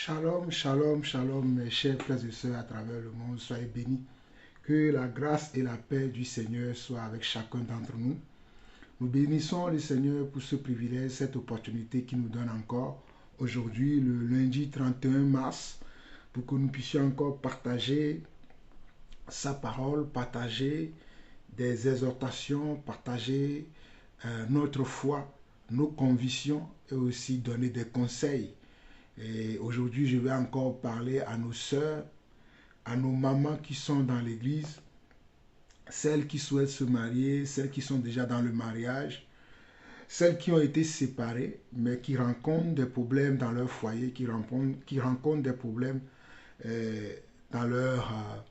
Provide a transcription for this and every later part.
Shalom, shalom, shalom, mes chers frères et sœurs à travers le monde, soyez bénis. Que la grâce et la paix du Seigneur soient avec chacun d'entre nous. Nous bénissons le Seigneur pour ce privilège, cette opportunité qu'il nous donne encore aujourd'hui, le lundi 31 mars, pour que nous puissions encore partager sa parole, partager des exhortations, partager notre foi, nos convictions et aussi donner des conseils. Et aujourd'hui, je vais encore parler à nos sœurs, à nos mamans qui sont dans l'église, celles qui souhaitent se marier, celles qui sont déjà dans le mariage, celles qui ont été séparées, mais qui rencontrent des problèmes dans leur foyer, qui rencontrent des problèmes dans leur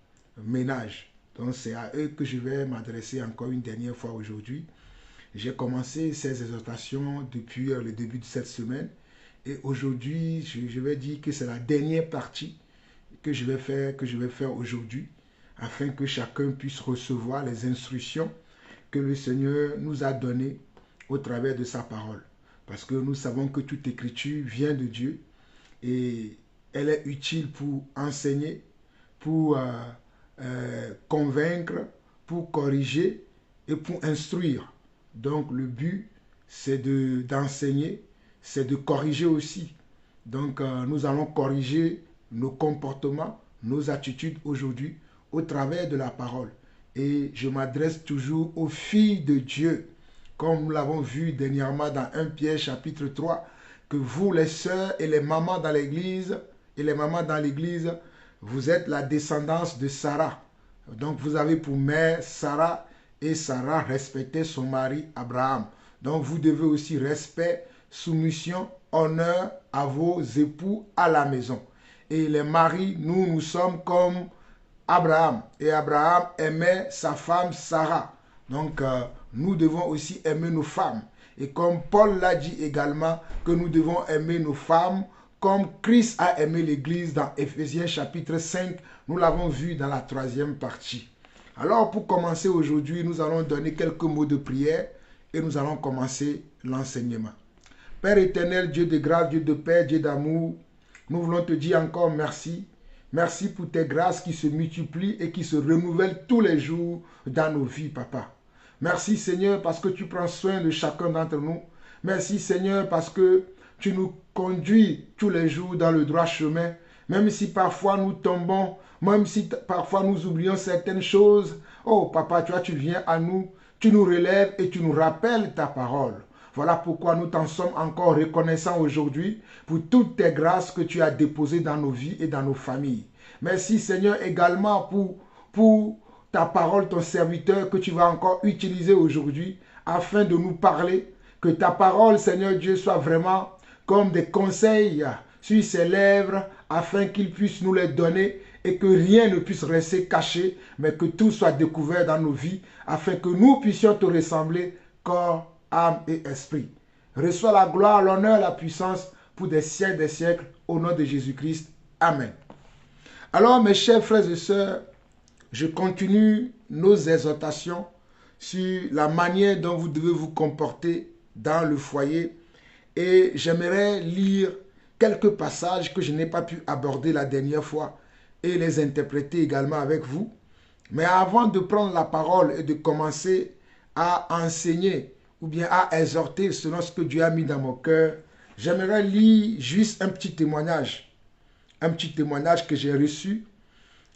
ménage. Donc c'est à eux que je vais m'adresser encore une dernière fois aujourd'hui. J'ai commencé ces exhortations depuis le début de cette semaine. Et aujourd'hui, je vais dire que c'est la dernière partie que je vais faire aujourd'hui, afin que chacun puisse recevoir les instructions que le Seigneur nous a données au travers de sa parole. Parce que nous savons que toute écriture vient de Dieu et elle est utile pour enseigner, pour convaincre, pour corriger et pour instruire. Donc le but, c'est d'enseigner, c'est de corriger aussi. Donc nous allons corriger nos comportements, nos attitudes aujourd'hui au travers de la parole. Et je m'adresse toujours aux filles de Dieu, comme nous l'avons vu dernièrement dans 1 Pierre chapitre 3, que vous les sœurs et les mamans dans l'église, vous êtes la descendance de Sarah. Donc vous avez pour mère Sarah, et Sarah respectait son mari Abraham. Donc vous devez aussi respect, soumission, honneur à vos époux à la maison. Et les maris, nous sommes comme Abraham. Et Abraham aimait sa femme Sarah. Donc nous devons aussi aimer nos femmes. Et comme Paul l'a dit également, que nous devons aimer nos femmes comme Christ a aimé l'Église dans Éphésiens chapitre 5. Nous l'avons vu dans la 3e partie. Alors pour commencer aujourd'hui, nous allons donner quelques mots de prière et nous allons commencer l'enseignement. Père éternel, Dieu de grâce, Dieu de paix, Dieu d'amour, nous voulons te dire encore merci. Merci pour tes grâces qui se multiplient et qui se renouvellent tous les jours dans nos vies, Papa. Merci Seigneur parce que tu prends soin de chacun d'entre nous. Merci Seigneur parce que tu nous conduis tous les jours dans le droit chemin. Même si parfois nous tombons, même si parfois nous oublions certaines choses. Oh Papa, tu viens à nous, tu nous relèves et tu nous rappelles ta parole. Voilà pourquoi nous t'en sommes encore reconnaissants aujourd'hui pour toutes tes grâces que tu as déposées dans nos vies et dans nos familles. Merci Seigneur également pour ta parole, ton serviteur que tu vas encore utiliser aujourd'hui afin de nous parler. Que ta parole, Seigneur Dieu, soit vraiment comme des conseils sur ses lèvres afin qu'il puisse nous les donner et que rien ne puisse rester caché, mais que tout soit découvert dans nos vies afin que nous puissions te ressembler corps, âme et esprit. Reçois la gloire, l'honneur, la puissance pour des siècles au nom de Jésus-Christ. Amen. Alors mes chers frères et sœurs, je continue nos exhortations sur la manière dont vous devez vous comporter dans le foyer et j'aimerais lire quelques passages que je n'ai pas pu aborder la dernière fois et les interpréter également avec vous. Mais avant de prendre la parole et de commencer à enseigner ou bien à exhorter selon ce que Dieu a mis dans mon cœur, j'aimerais lire juste un petit témoignage que j'ai reçu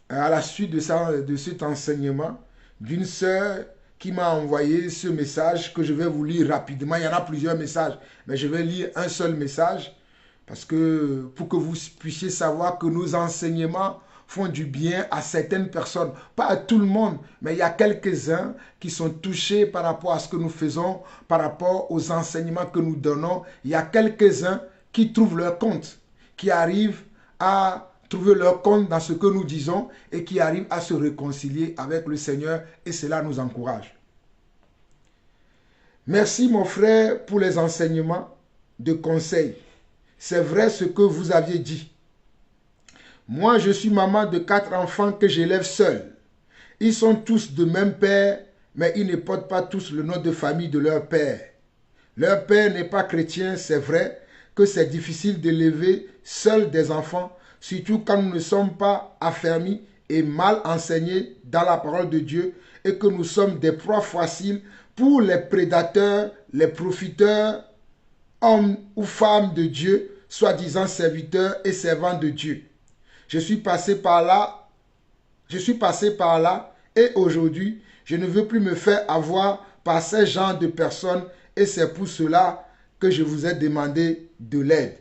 à la suite de cet enseignement d'une sœur qui m'a envoyé ce message que je vais vous lire rapidement. Il y en a plusieurs messages, mais je vais lire un seul message parce que pour que vous puissiez savoir que nos enseignements font du bien à certaines personnes, pas à tout le monde, mais il y a quelques-uns qui sont touchés par rapport à ce que nous faisons, par rapport aux enseignements que nous donnons. Il y a quelques-uns qui trouvent leur compte, qui arrivent à trouver leur compte dans ce que nous disons et qui arrivent à se réconcilier avec le Seigneur et cela nous encourage. Merci mon frère pour les enseignements de conseil. C'est vrai ce que vous aviez dit. Moi, je suis maman de 4 enfants que j'élève seule. Ils sont tous de même père, mais ils ne portent pas tous le nom de famille de leur père. Leur père n'est pas chrétien, c'est vrai, que c'est difficile d'élever seuls des enfants, surtout quand nous ne sommes pas affermis et mal enseignés dans la parole de Dieu et que nous sommes des proies faciles pour les prédateurs, les profiteurs, hommes ou femmes de Dieu, soi-disant serviteurs et servants de Dieu. Je suis passé par là et aujourd'hui, je ne veux plus me faire avoir par ces genres de personnes et c'est pour cela que je vous ai demandé de l'aide.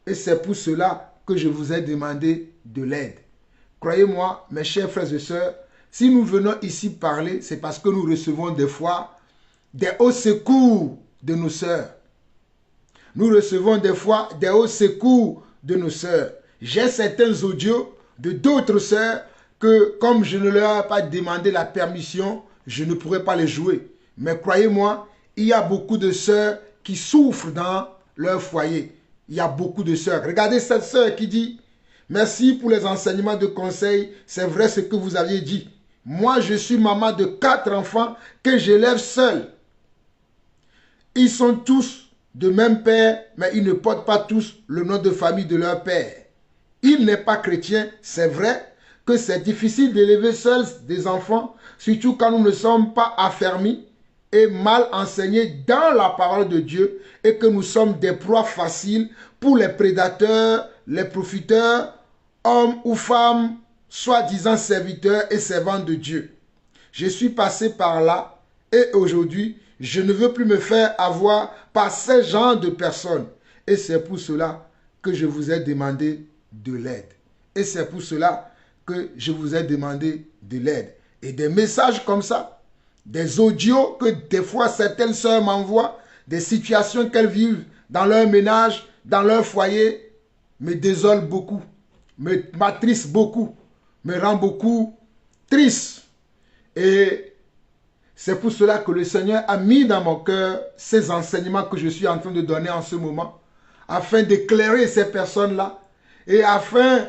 Et c'est pour cela que je vous ai demandé de l'aide. Croyez-moi, mes chers frères et sœurs, si nous venons ici parler, c'est parce que nous recevons des fois des hauts secours de nos sœurs. Nous recevons des fois des hauts secours de nos sœurs. J'ai certains audios de d'autres sœurs que, comme je ne leur ai pas demandé la permission, je ne pourrais pas les jouer. Mais croyez-moi, il y a beaucoup de sœurs qui souffrent dans leur foyer. Il y a beaucoup de sœurs. Regardez cette sœur qui dit « Merci pour les enseignements de conseil. C'est vrai ce que vous aviez dit. Moi, je suis maman de 4 enfants que j'élève seule. Ils sont tous de même père, mais ils ne portent pas tous le nom de famille de leur père. Il n'est pas chrétien, c'est vrai que c'est difficile d'élever seuls des enfants, surtout quand nous ne sommes pas affermis et mal enseignés dans la parole de Dieu et que nous sommes des proies faciles pour les prédateurs, les profiteurs, hommes ou femmes, soi-disant serviteurs et servants de Dieu. Je suis passé par là et aujourd'hui, je ne veux plus me faire avoir par ces genres de personnes. Et c'est pour cela que je vous ai demandé de l'aide. Et c'est pour cela que je vous ai demandé de l'aide. Et des messages comme ça, des audios que des fois certaines sœurs m'envoient, des situations qu'elles vivent dans leur ménage, dans leur foyer, me désolent beaucoup, m'attristent beaucoup, me rend beaucoup triste. Et c'est pour cela que le Seigneur a mis dans mon cœur ces enseignements que je suis en train de donner en ce moment, afin d'éclairer ces personnes-là et afin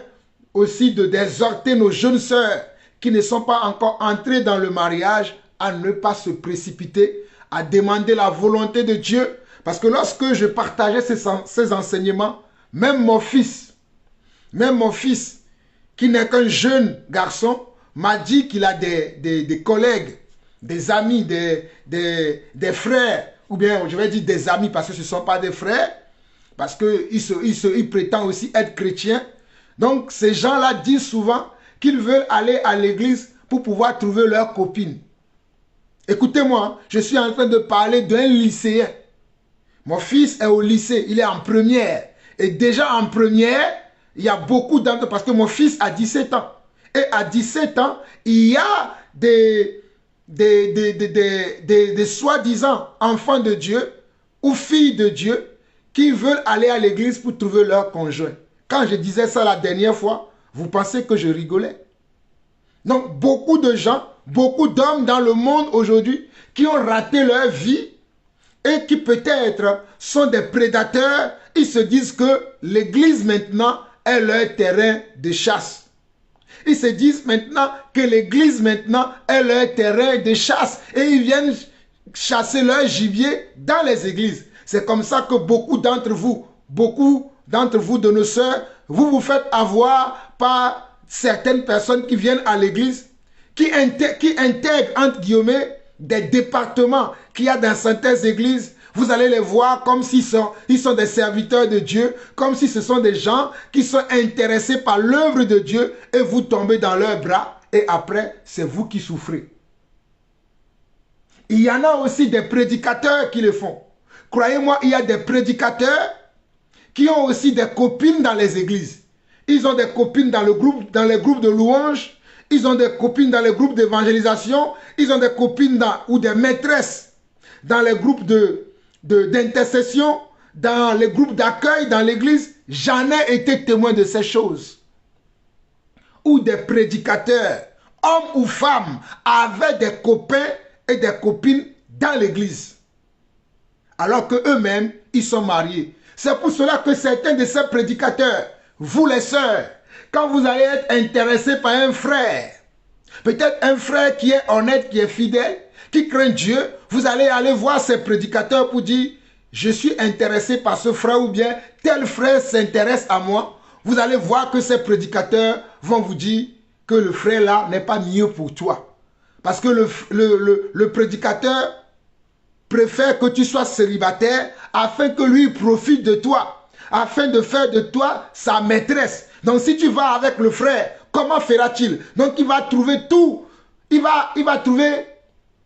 aussi de d'exhorter nos jeunes sœurs qui ne sont pas encore entrées dans le mariage à ne pas se précipiter, à demander la volonté de Dieu. Parce que lorsque je partageais ces enseignements, même mon fils, qui n'est qu'un jeune garçon, m'a dit qu'il a des collègues, des amis, des frères, ou bien je vais dire des amis parce que ce ne sont pas des frères, parce qu'ils prétendent aussi être chrétiens. Donc ces gens-là disent souvent qu'ils veulent aller à l'église pour pouvoir trouver leur copine. Écoutez-moi, je suis en train de parler d'un lycéen. Mon fils est au lycée, il est en première. Et déjà en première, il y a beaucoup d'entre, parce que mon fils a 17 ans. Et à 17 ans, il y a des soi-disant enfants de Dieu ou filles de Dieu qui veulent aller à l'église pour trouver leur conjoint. Quand je disais ça la dernière fois, vous pensez que je rigolais? Donc, beaucoup de gens, beaucoup d'hommes dans le monde aujourd'hui qui ont raté leur vie et qui peut-être sont des prédateurs, ils se disent que l'église maintenant est leur terrain de chasse. Ils se disent maintenant que l'église maintenant est leur terrain de chasse et ils viennent chasser leur gibier dans les églises. C'est comme ça que beaucoup d'entre vous de nos sœurs, vous vous faites avoir par certaines personnes qui viennent à l'église, qui intègrent entre guillemets des départements qu'il y a dans certaines églises. Vous allez les voir comme s'ils sont des serviteurs de Dieu, comme si ce sont des gens qui sont intéressés par l'œuvre de Dieu et vous tombez dans leurs bras et après, c'est vous qui souffrez. Il y en a aussi des prédicateurs qui le font. Croyez-moi, il y a des prédicateurs qui ont aussi des copines dans les églises. Ils ont des copines dans les groupes de louanges, ils ont des copines dans les groupes d'évangélisation, ils ont des copines ou des maîtresses dans les groupes d'intercession, dans les groupes d'accueil dans l'église. J'en ai été témoin de ces choses. Où des prédicateurs, hommes ou femmes, avaient des copains et des copines dans l'église. Alors qu'eux-mêmes, ils sont mariés. C'est pour cela que certains de ces prédicateurs, vous les sœurs, quand vous allez être intéressés par un frère, peut-être un frère qui est honnête, qui est fidèle, qui craint Dieu, vous allez aller voir ces prédicateurs pour dire, je suis intéressé par ce frère ou bien tel frère s'intéresse à moi, vous allez voir que ces prédicateurs vont vous dire que le frère là n'est pas mieux pour toi. Parce que le prédicateur préfère que tu sois célibataire afin que lui profite de toi, afin de faire de toi sa maîtresse. Donc si tu vas avec le frère, comment fera-t-il? Donc il va trouver tout, il va trouver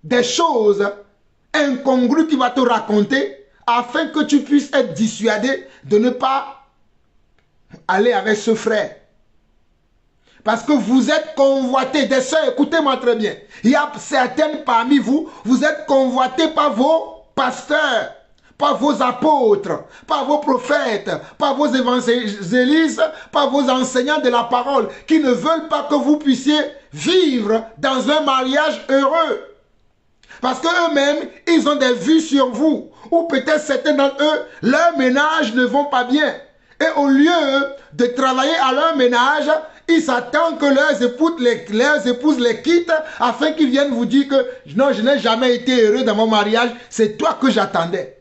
des choses incongrues qu'il va te raconter afin que tu puisses être dissuadé de ne pas aller avec ce frère. Parce que vous êtes convoités, des sœurs, écoutez-moi très bien. Il y a certaines parmi vous, vous êtes convoités par vos pasteurs, par vos apôtres, par vos prophètes, par vos évangélistes, par vos enseignants de la parole, qui ne veulent pas que vous puissiez vivre dans un mariage heureux. Parce qu'eux-mêmes, ils ont des vues sur vous. Ou peut-être certains d'entre eux, leur ménage ne vont pas bien. Et au lieu de travailler à leur ménage, ils s'attendent que leurs épouses les quittent afin qu'ils viennent vous dire que non, je n'ai jamais été heureux dans mon mariage, c'est toi que j'attendais.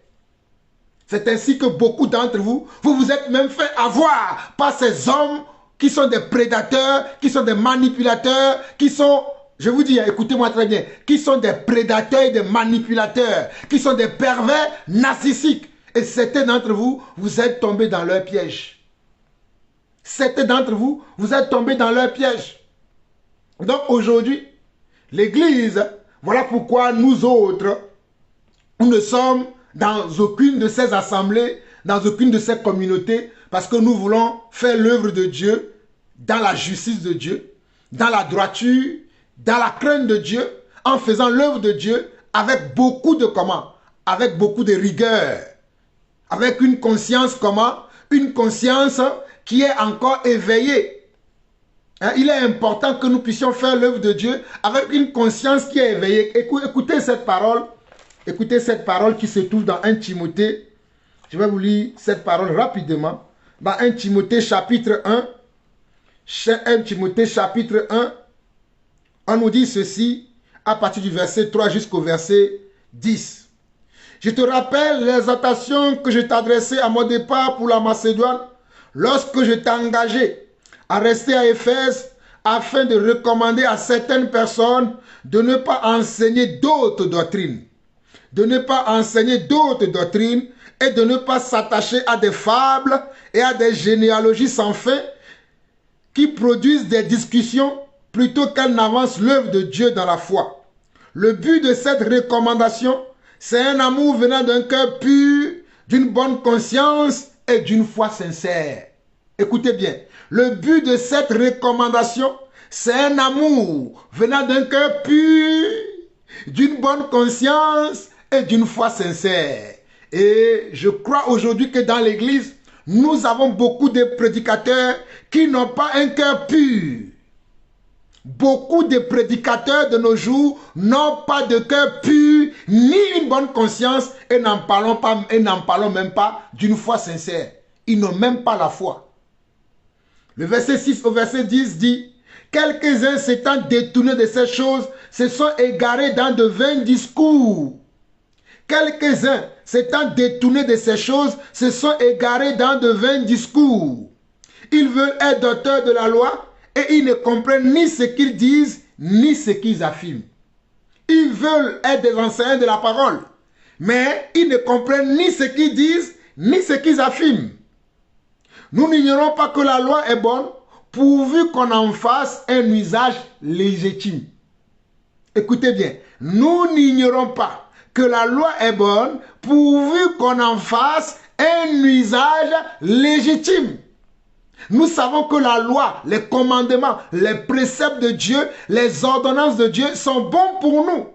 C'est ainsi que beaucoup d'entre vous, vous vous êtes même fait avoir par ces hommes qui sont des prédateurs, qui sont des manipulateurs, qui sont, je vous dis, écoutez-moi très bien, qui sont des prédateurs et des manipulateurs, qui sont des pervers narcissiques. Et certains d'entre vous, vous êtes tombés dans leur piège. Certains d'entre vous, vous êtes tombés dans leur piège. Donc aujourd'hui, l'Église, voilà pourquoi nous autres, nous ne sommes dans aucune de ces assemblées, dans aucune de ces communautés, parce que nous voulons faire l'œuvre de Dieu, dans la justice de Dieu, dans la droiture, dans la crainte de Dieu, en faisant l'œuvre de Dieu avec beaucoup de comment? Avec beaucoup de rigueur. Avec une conscience comment? Une conscience qui est encore éveillée. Hein? Il est important que nous puissions faire l'œuvre de Dieu avec une conscience qui est éveillée. Écoutez cette parole. Écoutez cette parole qui se trouve dans 1 Timothée. Je vais vous lire cette parole rapidement. Dans 1 Timothée chapitre 1. 1 Timothée chapitre 1. On nous dit ceci à partir du verset 3 jusqu'au verset 10. Je te rappelle l'exhortation que je t'adressais à mon départ pour la Macédoine lorsque je t'ai engagé à rester à Éphèse afin de recommander à certaines personnes de ne pas enseigner d'autres doctrines. De ne pas enseigner d'autres doctrines et de ne pas s'attacher à des fables et à des généalogies sans fin qui produisent des discussions plutôt qu'elles n'avancent l'œuvre de Dieu dans la foi. Le but de cette recommandation, c'est un amour venant d'un cœur pur, d'une bonne conscience et d'une foi sincère. Écoutez bien, le but de cette recommandation, c'est un amour venant d'un cœur pur, d'une bonne conscience et d'une foi sincère. Et je crois aujourd'hui que dans l'église, nous avons beaucoup de prédicateurs qui n'ont pas un cœur pur. Beaucoup de prédicateurs de nos jours n'ont pas de cœur pur, ni une bonne conscience, et n'en parlons même pas d'une foi sincère. Ils n'ont même pas la foi. Le verset 6 au verset 10 dit, « Quelques-uns s'étant détournés de ces choses, se sont égarés dans de vains discours. » Quelques-uns s'étant détournés de ces choses, se sont égarés dans de vains discours. Ils veulent être docteurs de la loi, et ils ne comprennent ni ce qu'ils disent, ni ce qu'ils affirment. Ils veulent être des enseignants de la parole, mais ils ne comprennent ni ce qu'ils disent, ni ce qu'ils affirment. Nous n'ignorons pas que la loi est bonne, pourvu qu'on en fasse un usage légitime. Écoutez bien, nous n'ignorons pas que la loi est bonne, pourvu qu'on en fasse un usage légitime. Nous savons que la loi, les commandements, les préceptes de Dieu, les ordonnances de Dieu sont bons pour nous.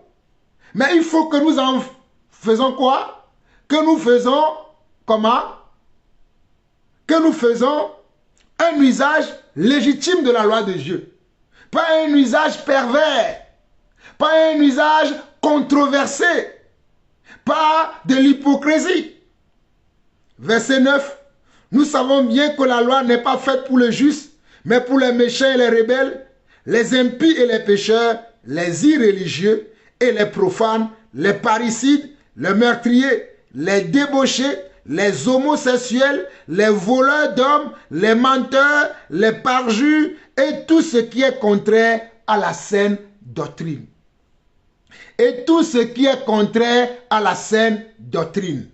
Mais il faut que nous en faisons quoi? Que nous faisons comment? Que nous faisons un usage légitime de la loi de Dieu. Pas un usage pervers. Pas un usage controversé. Pas de l'hypocrisie. Verset 9. Nous savons bien que la loi n'est pas faite pour les justes, mais pour les méchants et les rebelles, les impies et les pécheurs, les irréligieux et les profanes, les parricides, les meurtriers, les débauchés, les homosexuels, les voleurs d'hommes, les menteurs, les parjures et tout ce qui est contraire à la saine doctrine. Et tout ce qui est contraire à la saine doctrine.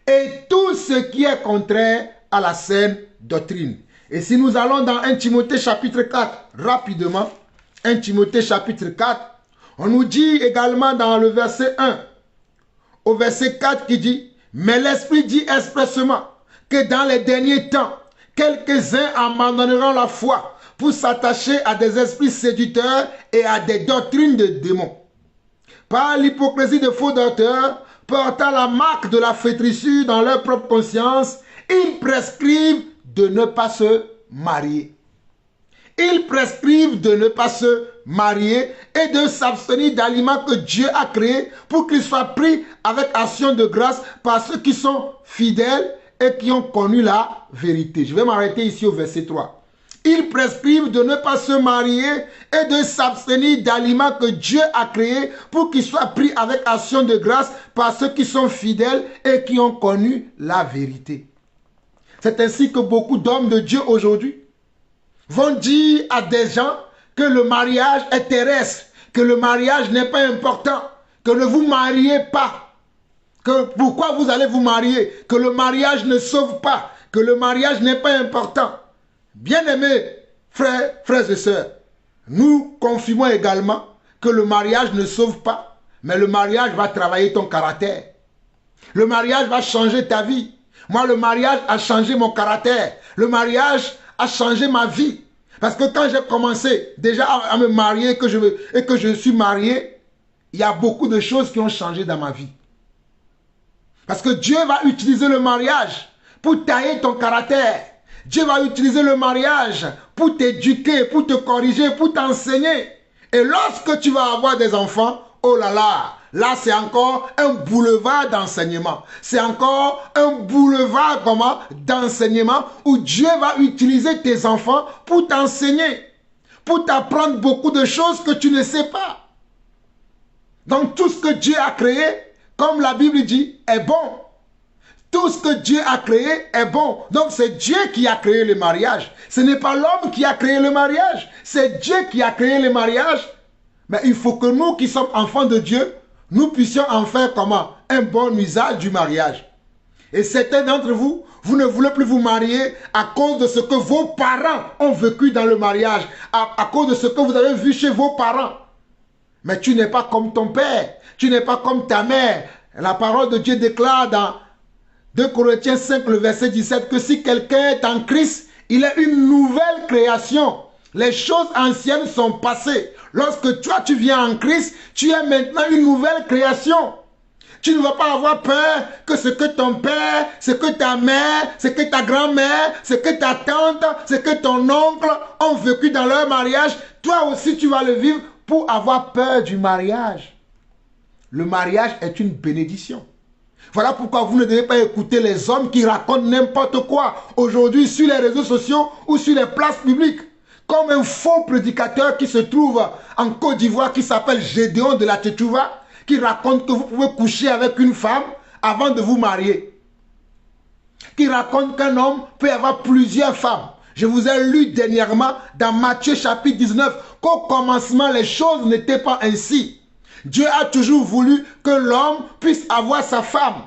Et tout ce qui est contraire à la saine doctrine. Et si nous allons dans 1 Timothée chapitre 4, rapidement, 1 Timothée chapitre 4, on nous dit également dans le verset 1, au verset 4 qui dit, mais l'Esprit dit expressément que dans les derniers temps, quelques-uns abandonneront la foi pour s'attacher à des esprits séducteurs et à des doctrines de démons. Par l'hypocrisie de faux docteurs, portant la marque de la flétrissure dans leur propre conscience, ils prescrivent de ne pas se marier. Ils prescrivent de ne pas se marier et de s'abstenir d'aliments que Dieu a créés pour qu'ils soient pris avec action de grâce par ceux qui sont fidèles et qui ont connu la vérité. Je vais m'arrêter ici au verset 3. Ils prescrivent de ne pas se marier et de s'abstenir d'aliments que Dieu a créés pour qu'ils soient pris avec action de grâce par ceux qui sont fidèles et qui ont connu la vérité. C'est ainsi que beaucoup d'hommes de Dieu aujourd'hui vont dire à des gens que le mariage est terrestre, que le mariage n'est pas important, que ne vous mariez pas, que pourquoi vous allez vous marier, que le mariage ne sauve pas, que le mariage n'est pas important. Bien-aimés frères et sœurs, nous confirmons également que le mariage ne sauve pas, mais le mariage va travailler ton caractère. Le mariage va changer ta vie. Moi, le mariage a changé mon caractère. Le mariage a changé ma vie. Parce que quand j'ai commencé déjà à me marier et que je suis marié, il y a beaucoup de choses qui ont changé dans ma vie. Parce que Dieu va utiliser le mariage pour tailler ton caractère. Dieu va utiliser le mariage pour t'éduquer, pour te corriger, pour t'enseigner. Et lorsque tu vas avoir des enfants, oh là là, là c'est encore un boulevard d'enseignement. C'est encore un boulevard d'enseignement où Dieu va utiliser tes enfants pour t'enseigner, pour t'apprendre beaucoup de choses que tu ne sais pas. Donc tout ce que Dieu a créé, comme la Bible dit, est bon. Tout ce que Dieu a créé est bon. Donc c'est Dieu qui a créé le mariage. Ce n'est pas l'homme qui a créé le mariage. C'est Dieu qui a créé le mariage. Mais il faut que nous qui sommes enfants de Dieu, nous puissions en faire comment? Un bon usage du mariage. Et certains d'entre vous, vous ne voulez plus vous marier à cause de ce que vos parents ont vécu dans le mariage, à cause de ce que vous avez vu chez vos parents. Mais tu n'es pas comme ton père, tu n'es pas comme ta mère. La parole de Dieu déclare dans 2 Corinthiens 5, le verset 17, que si quelqu'un est en Christ, il est une nouvelle création. Les choses anciennes sont passées. Lorsque toi, tu viens en Christ, tu es maintenant une nouvelle création. Tu ne vas pas avoir peur que ce que ton père, ce que ta mère, ce que ta grand-mère, ce que ta tante, ce que ton oncle ont vécu dans leur mariage. Toi aussi, tu vas le vivre pour avoir peur du mariage. Le mariage est une bénédiction. Voilà pourquoi vous ne devez pas écouter les hommes qui racontent n'importe quoi aujourd'hui sur les réseaux sociaux ou sur les places publiques. Comme un faux prédicateur qui se trouve en Côte d'Ivoire qui s'appelle Gédéon de la Tchétchouva, qui raconte que vous pouvez coucher avec une femme avant de vous marier. Qui raconte qu'un homme peut avoir plusieurs femmes. Je vous ai lu dernièrement dans Matthieu chapitre 19 qu'au commencement les choses n'étaient pas ainsi. Dieu a toujours voulu que l'homme puisse avoir sa femme.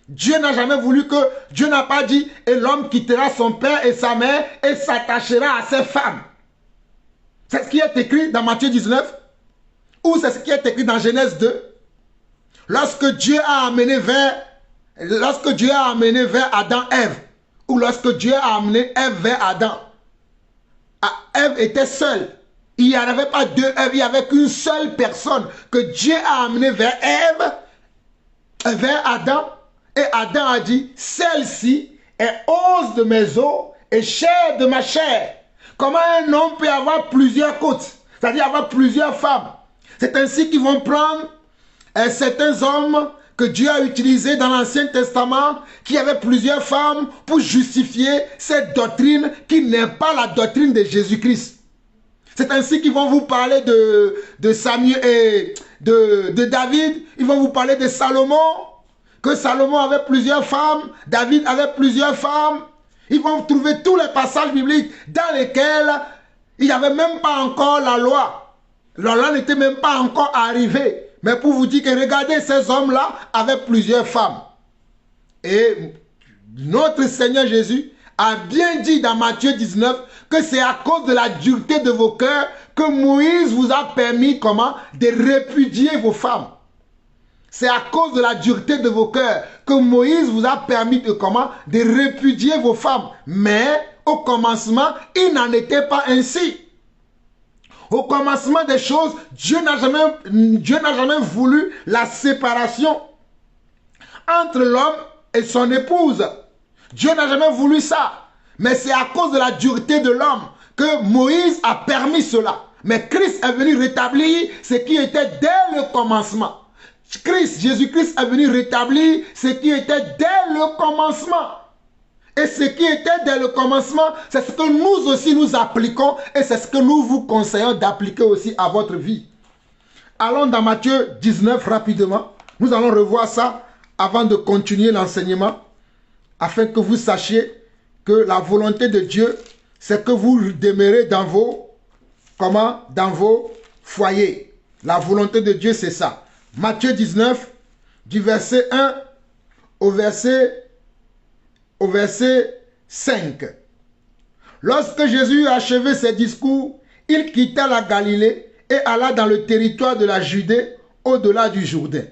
Dieu n'a jamais voulu que, Dieu n'a pas dit, et l'homme quittera son père et sa mère et s'attachera à ses femmes. C'est ce qui est écrit dans Matthieu 19, ou c'est ce qui est écrit dans Genèse 2. Lorsque Dieu a amené vers Adam Ève, ou lorsque Dieu a amené Ève vers Adam, Ève était seule. Il n'y en avait pas deux Ève, il n'y avait qu'une seule personne que Dieu a amené vers Ève, vers Adam. Et Adam a dit, celle-ci est os de mes os et chair de ma chair. Comment un homme peut avoir plusieurs côtes, c'est-à-dire avoir plusieurs femmes? C'est ainsi qu'ils vont prendre certains hommes que Dieu a utilisés dans l'Ancien Testament, qui avaient plusieurs femmes pour justifier cette doctrine qui n'est pas la doctrine de Jésus-Christ. C'est ainsi qu'ils vont vous parler de Samuel et de David, ils vont vous parler de Salomon, que Salomon avait plusieurs femmes, David avait plusieurs femmes. Ils vont trouver tous les passages bibliques dans lesquels il n'y avait même pas encore la loi. La loi n'était même pas encore arrivée. Mais pour vous dire que regardez, ces hommes-là avaient plusieurs femmes. Et notre Seigneur Jésus a bien dit dans Matthieu 19 que c'est à cause de la dureté de vos cœurs que Moïse vous a permis comment de répudier vos femmes. C'est à cause de la dureté de vos cœurs que Moïse vous a permis de comment de répudier vos femmes. Mais au commencement, il n'en était pas ainsi. Au commencement des choses, Dieu n'a jamais voulu la séparation entre l'homme et son épouse. Dieu n'a jamais voulu ça. Mais c'est à cause de la dureté de l'homme que Moïse a permis cela. Mais Christ est venu rétablir ce qui était dès le commencement. Jésus-Christ est venu rétablir ce qui était dès le commencement. Et ce qui était dès le commencement, c'est ce que nous aussi nous appliquons et c'est ce que nous vous conseillons d'appliquer aussi à votre vie. Allons dans Matthieu 19 rapidement. Nous allons revoir ça avant de continuer l'enseignement, afin que vous sachiez que la volonté de Dieu, c'est que vous demeurez dans dans vos foyers. La volonté de Dieu, c'est ça. Matthieu 19, du verset 1 au verset 5. Lorsque Jésus eut achevé ses discours, il quitta la Galilée et alla dans le territoire de la Judée, au-delà du Jourdain.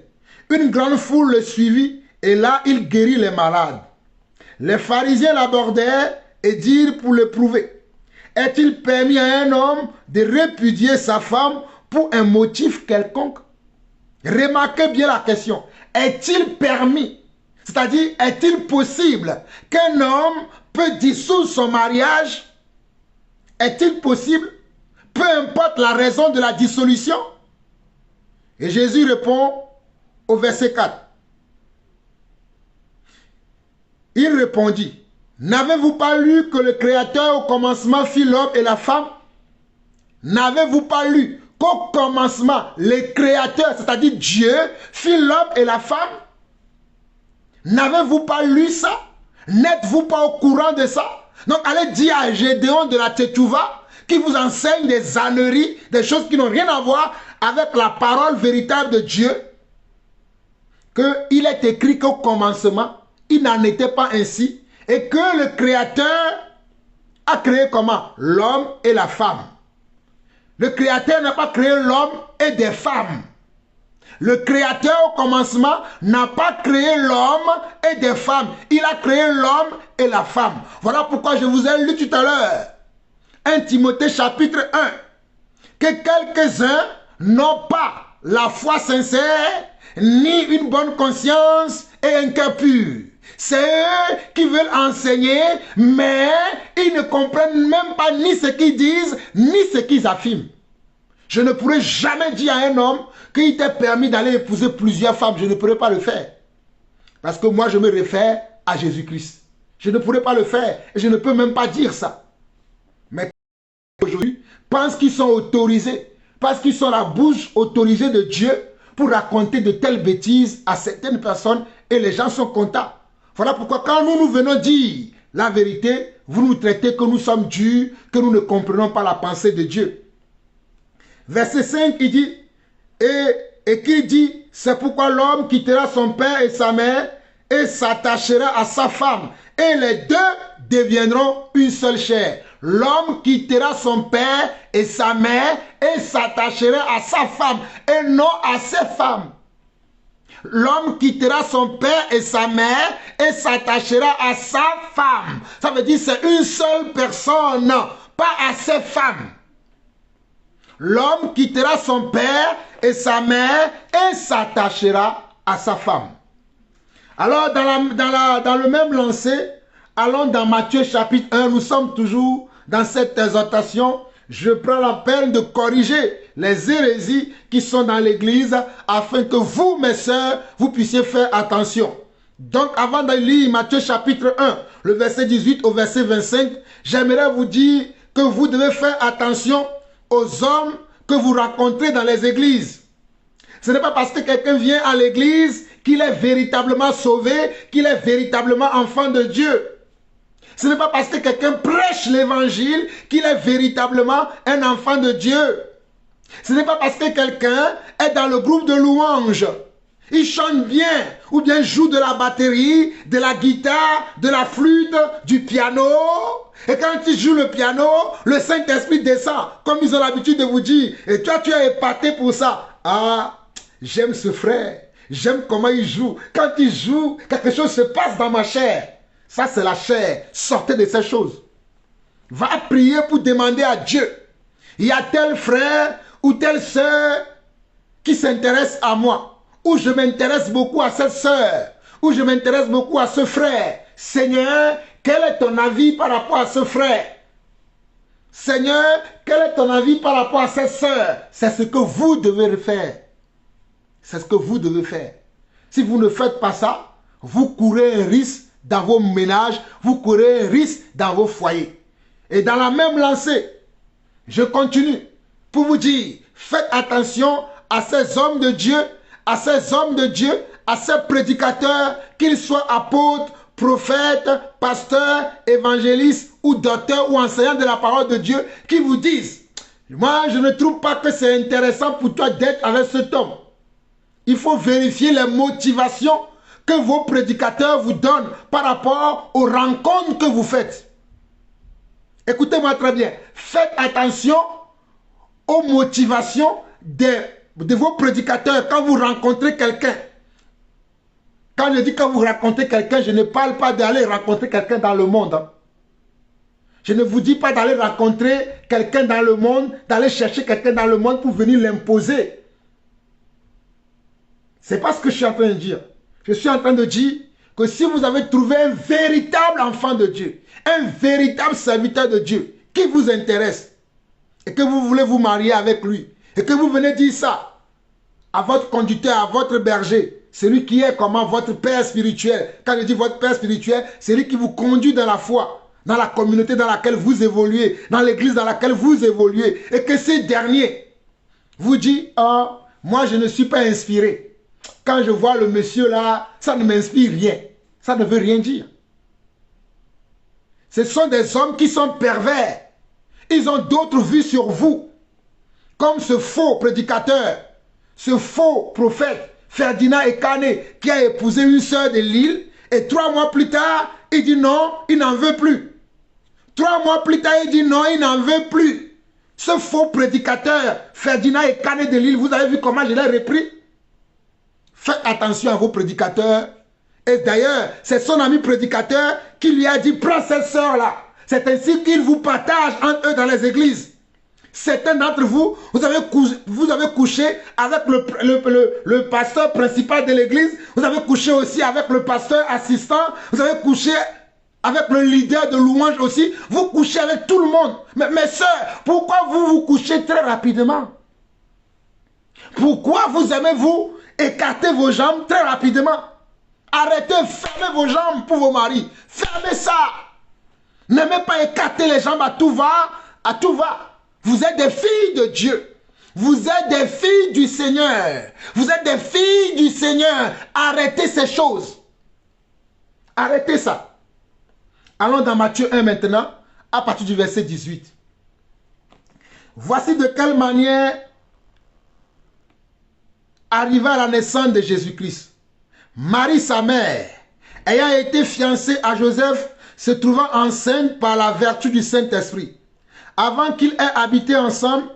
Une grande foule le suivit et là, il guérit les malades. Les pharisiens l'abordèrent et dirent pour le prouver: est-il permis à un homme de répudier sa femme pour un motif quelconque? Remarquez bien la question. Est-il permis? C'est-à-dire, est-il possible qu'un homme peut dissoudre son mariage? Est-il possible? Peu importe la raison de la dissolution. Et Jésus répond au verset 4. Il répondit: n'avez-vous pas lu que le Créateur au commencement fit l'homme et la femme? N'avez-vous pas lu qu'au commencement, le Créateur, c'est-à-dire Dieu, fit l'homme et la femme? N'avez-vous pas lu ça? N'êtes-vous pas au courant de ça? Donc allez dire à Gédéon de la Teshuvah, qui vous enseigne des âneries, des choses qui n'ont rien à voir avec la parole véritable de Dieu, qu'il est écrit qu'au commencement, il n'en était pas ainsi, et que le Créateur a créé comment? L'homme et la femme. Le Créateur n'a pas créé l'homme et des femmes. Le Créateur au commencement n'a pas créé l'homme et des femmes. Il a créé l'homme et la femme. Voilà pourquoi je vous ai lu tout à l'heure 1 Timothée chapitre 1. Que quelques-uns n'ont pas la foi sincère, ni une bonne conscience et un cœur pur. C'est eux qui veulent enseigner, mais ils ne comprennent même pas ni ce qu'ils disent, ni ce qu'ils affirment. Je ne pourrais jamais dire à un homme qu'il t'est permis d'aller épouser plusieurs femmes. Je ne pourrais pas le faire. Parce que moi, je me réfère à Jésus-Christ. Je ne pourrais pas le faire. Et je ne peux même pas dire ça. Mais aujourd'hui, pensent qu'ils sont autorisés. Parce qu'ils sont la bouche autorisée de Dieu pour raconter de telles bêtises à certaines personnes. Et les gens sont contents. Voilà pourquoi quand nous venons dire la vérité, vous nous traitez que nous sommes durs, que nous ne comprenons pas la pensée de Dieu. Verset 5, il dit, et qui dit, c'est pourquoi l'homme quittera son père et sa mère et s'attachera à sa femme. Et les deux deviendront une seule chair. L'homme quittera son père et sa mère et s'attachera à sa femme et non à ses femmes. L'homme quittera son père et sa mère et s'attachera à sa femme. Ça veut dire c'est une seule personne, pas à ses femmes. L'homme quittera son père et sa mère et s'attachera à sa femme. Alors, dans le même lancer, allons dans Matthieu chapitre 1. Nous sommes toujours dans cette exhortation. Je prends la peine de corriger les hérésies qui sont dans l'église afin que vous, mes sœurs, vous puissiez faire attention. Donc, avant de lire Matthieu chapitre 1, le verset 18 au verset 25, j'aimerais vous dire que vous devez faire attention aux hommes que vous rencontrez dans les églises. Ce n'est pas parce que quelqu'un vient à l'église, qu'il est véritablement sauvé, qu'il est véritablement enfant de Dieu. Ce n'est pas parce que quelqu'un prêche l'évangile qu'il est véritablement un enfant de Dieu. Ce n'est pas parce que quelqu'un est dans le groupe de louanges, il chante bien, ou bien joue de la batterie, de la guitare, de la flûte, du piano. Et quand il joue le piano, le Saint-Esprit descend, comme ils ont l'habitude de vous dire. Et toi, tu es épaté pour ça. Ah, j'aime ce frère, j'aime comment il joue. Quand il joue, quelque chose se passe dans ma chair. Ça, c'est la chair. Sortez de ces choses. Va prier pour demander à Dieu. Il y a tel frère ou telle sœur qui s'intéresse à moi. Ou je m'intéresse beaucoup à cette sœur. Ou je m'intéresse beaucoup à ce frère. Seigneur, quel est ton avis par rapport à ce frère? Seigneur, quel est ton avis par rapport à cette sœur? C'est ce que vous devez faire. C'est ce que vous devez faire. Si vous ne faites pas ça, vous courez un risque dans vos ménages, vous courez un risque dans vos foyers. Et dans la même lancée, je continue pour vous dire, faites attention à ces hommes de Dieu, à ces hommes de Dieu, à ces prédicateurs, qu'ils soient apôtres, prophètes, pasteurs, évangélistes ou docteurs ou enseignants de la parole de Dieu, qui vous disent, moi je ne trouve pas que c'est intéressant pour toi d'être avec cet homme. Il faut vérifier les motivations que vos prédicateurs vous donnent par rapport aux rencontres que vous faites. Écoutez-moi très bien. Faites attention aux motivations de vos prédicateurs quand vous rencontrez quelqu'un. Quand je dis quand vous rencontrez quelqu'un, je ne parle pas d'aller rencontrer quelqu'un dans le monde. Hein. Je ne vous dis pas d'aller rencontrer quelqu'un dans le monde, d'aller chercher quelqu'un dans le monde pour venir l'imposer. Ce n'est pas ce que je suis en train de dire. Je suis en train de dire que si vous avez trouvé un véritable enfant de Dieu, un véritable serviteur de Dieu qui vous intéresse et que vous voulez vous marier avec lui et que vous venez dire ça à votre conducteur, à votre berger, celui qui est comment votre père spirituel. Quand je dis votre père spirituel, c'est lui qui vous conduit dans la foi, dans la communauté dans laquelle vous évoluez, dans l'église dans laquelle vous évoluez, et que ces derniers vous disent, oh, moi je ne suis pas inspiré. Quand je vois le monsieur là, ça ne m'inspire rien. Ça ne veut rien dire. Ce sont des hommes qui sont pervers. Ils ont d'autres vues sur vous. Comme ce faux prédicateur, ce faux prophète, Ferdinand Ekane, qui a épousé une sœur de Lille, et 3 mois plus tard, il dit non, il n'en veut plus. 3 mois plus tard, il dit non, il n'en veut plus. Ce faux prédicateur, Ferdinand Ekane de Lille, vous avez vu comment je l'ai repris? Faites attention à vos prédicateurs. Et d'ailleurs, c'est son ami prédicateur qui lui a dit, prends cette sœur-là. C'est ainsi qu'ils vous partagent entre eux dans les églises. Certains d'entre vous, vous avez couché avec le pasteur principal de l'église. Vous avez couché aussi avec le pasteur assistant. Vous avez couché avec le leader de louange aussi. Vous couchez avec tout le monde. Mais mes sœurs, pourquoi vous vous couchez très rapidement? Pourquoi vous aimez-vous écarter vos jambes très rapidement? Arrêtez, fermez vos jambes pour vos maris. Fermez ça. N'aimez pas écarter les jambes à tout va, à tout va. Vous êtes des filles de Dieu. Vous êtes des filles du Seigneur. Vous êtes des filles du Seigneur. Arrêtez ces choses. Arrêtez ça. Allons dans Matthieu 1 maintenant, à partir du verset 18. Voici de quelle manière arriva la naissance de Jésus-Christ. Marie, sa mère, ayant été fiancée à Joseph, se trouvant enceinte par la vertu du Saint-Esprit. Avant qu'ils aient habité ensemble,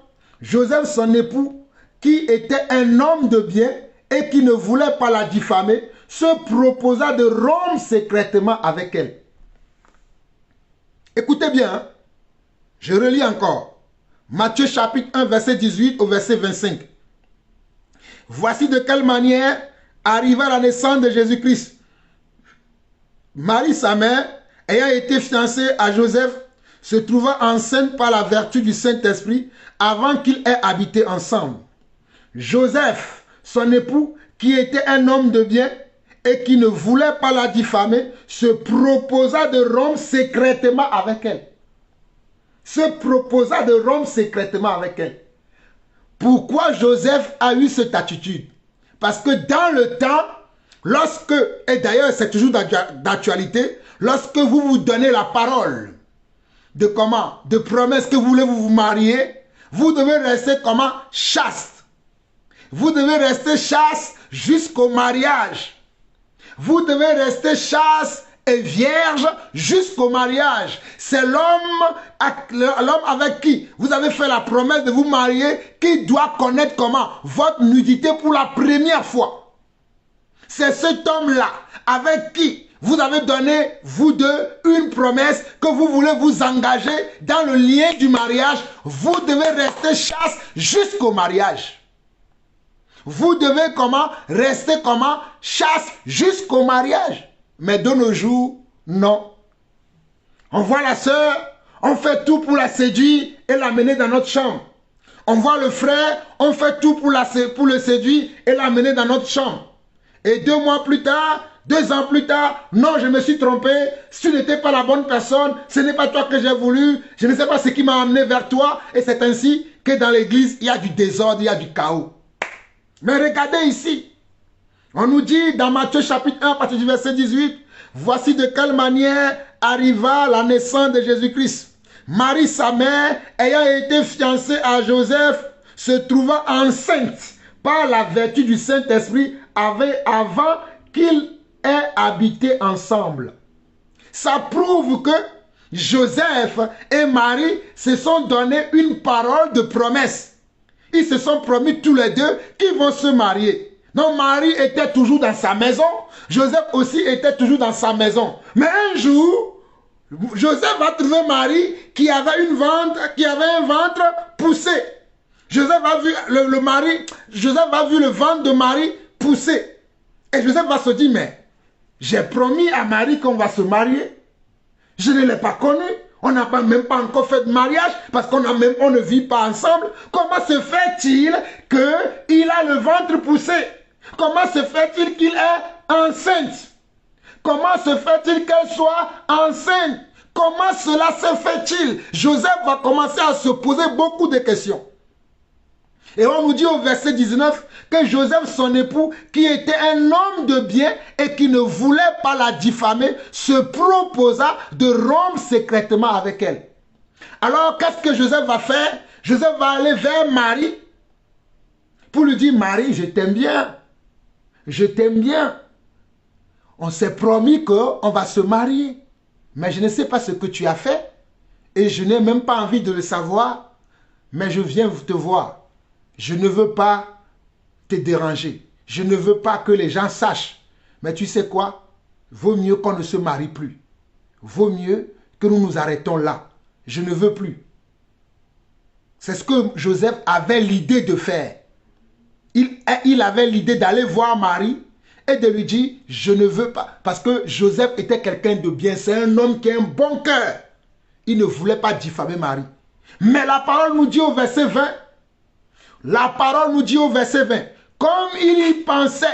Joseph, son époux, qui était un homme de bien et qui ne voulait pas la diffamer, se proposa de rompre secrètement avec elle. Écoutez bien, hein? Je relis encore. Matthieu chapitre 1, verset 18 au verset 25. Voici de quelle manière arriva la naissance de Jésus-Christ. Marie, sa mère, ayant été fiancée à Joseph, se trouva enceinte par la vertu du Saint-Esprit avant qu'ils aient habité ensemble. Joseph, son époux, qui était un homme de bien et qui ne voulait pas la diffamer, se proposa de rompre secrètement avec elle. Se proposa de rompre secrètement avec elle. Pourquoi Joseph a eu cette attitude? Parce que dans le temps, lorsque, et d'ailleurs c'est toujours d'actualité, lorsque vous vous donnez la parole de comment, de promesse que vous voulez vous marier, vous devez rester comment? Chaste. Vous devez rester chaste jusqu'au mariage. Vous devez rester chaste et vierge jusqu'au mariage. C'est l'homme avec qui vous avez fait la promesse de vous marier qui doit connaître comment? Votre nudité pour la première fois. C'est cet homme-là avec qui vous avez donné, vous deux, une promesse que vous voulez vous engager dans le lien du mariage. Vous devez rester chaste jusqu'au mariage. Vous devez comment? Rester comment? Chaste jusqu'au mariage. Mais de nos jours, non. On voit la sœur, on fait tout pour la séduire et l'amener dans notre chambre. On voit le frère, on fait tout pour le séduire et l'amener dans notre chambre. Et 2 mois plus tard, 2 ans plus tard, non, je me suis trompé, si tu n'étais pas la bonne personne, ce n'est pas toi que j'ai voulu, je ne sais pas ce qui m'a amené vers toi. Et c'est ainsi que dans l'église, il y a du désordre, il y a du chaos. Mais regardez ici, on nous dit dans Matthieu chapitre 1, à partir du verset 18, voici de quelle manière arriva la naissance de Jésus-Christ. Marie, sa mère, ayant été fiancée à Joseph, se trouva enceinte par la vertu du Saint-Esprit avant qu'ils aient habité ensemble. Ça prouve que Joseph et Marie se sont donné une parole de promesse. Ils se sont promis tous les deux qu'ils vont se marier. Donc Marie était toujours dans sa maison. Joseph aussi était toujours dans sa maison. Mais un jour, Joseph va trouver Marie qui avait un ventre poussé. Joseph a vu le ventre de Marie pousser. Et Joseph va se dire, mais j'ai promis à Marie qu'on va se marier. Je ne l'ai pas connue. On n'a même pas encore fait de mariage parce qu'on ne vit pas ensemble. Comment se fait-il qu'il a le ventre poussé? Comment se fait-il qu'il est enceinte? Comment se fait-il qu'elle soit enceinte? Comment cela se fait-il? Joseph va commencer à se poser beaucoup de questions. Et on nous dit au verset 19 que Joseph, son époux, qui était un homme de bien et qui ne voulait pas la diffamer, se proposa de rompre secrètement avec elle. Alors, qu'est-ce que Joseph va faire? Joseph va aller vers Marie pour lui dire, Marie, je t'aime bien. Je t'aime bien. On s'est promis qu'on va se marier. Mais je ne sais pas ce que tu as fait. Et je n'ai même pas envie de le savoir. Mais je viens te voir. Je ne veux pas te déranger. Je ne veux pas que les gens sachent. Mais tu sais quoi? Vaut mieux qu'on ne se marie plus. Vaut mieux que nous nous arrêtons là. Je ne veux plus. C'est ce que Joseph avait l'idée de faire. Il avait l'idée d'aller voir Marie et de lui dire, je ne veux pas. Parce que Joseph était quelqu'un de bien. C'est un homme qui a un bon cœur. Il ne voulait pas diffamer Marie. Mais la parole nous dit au verset 20, la parole nous dit au verset 20, comme il y pensait,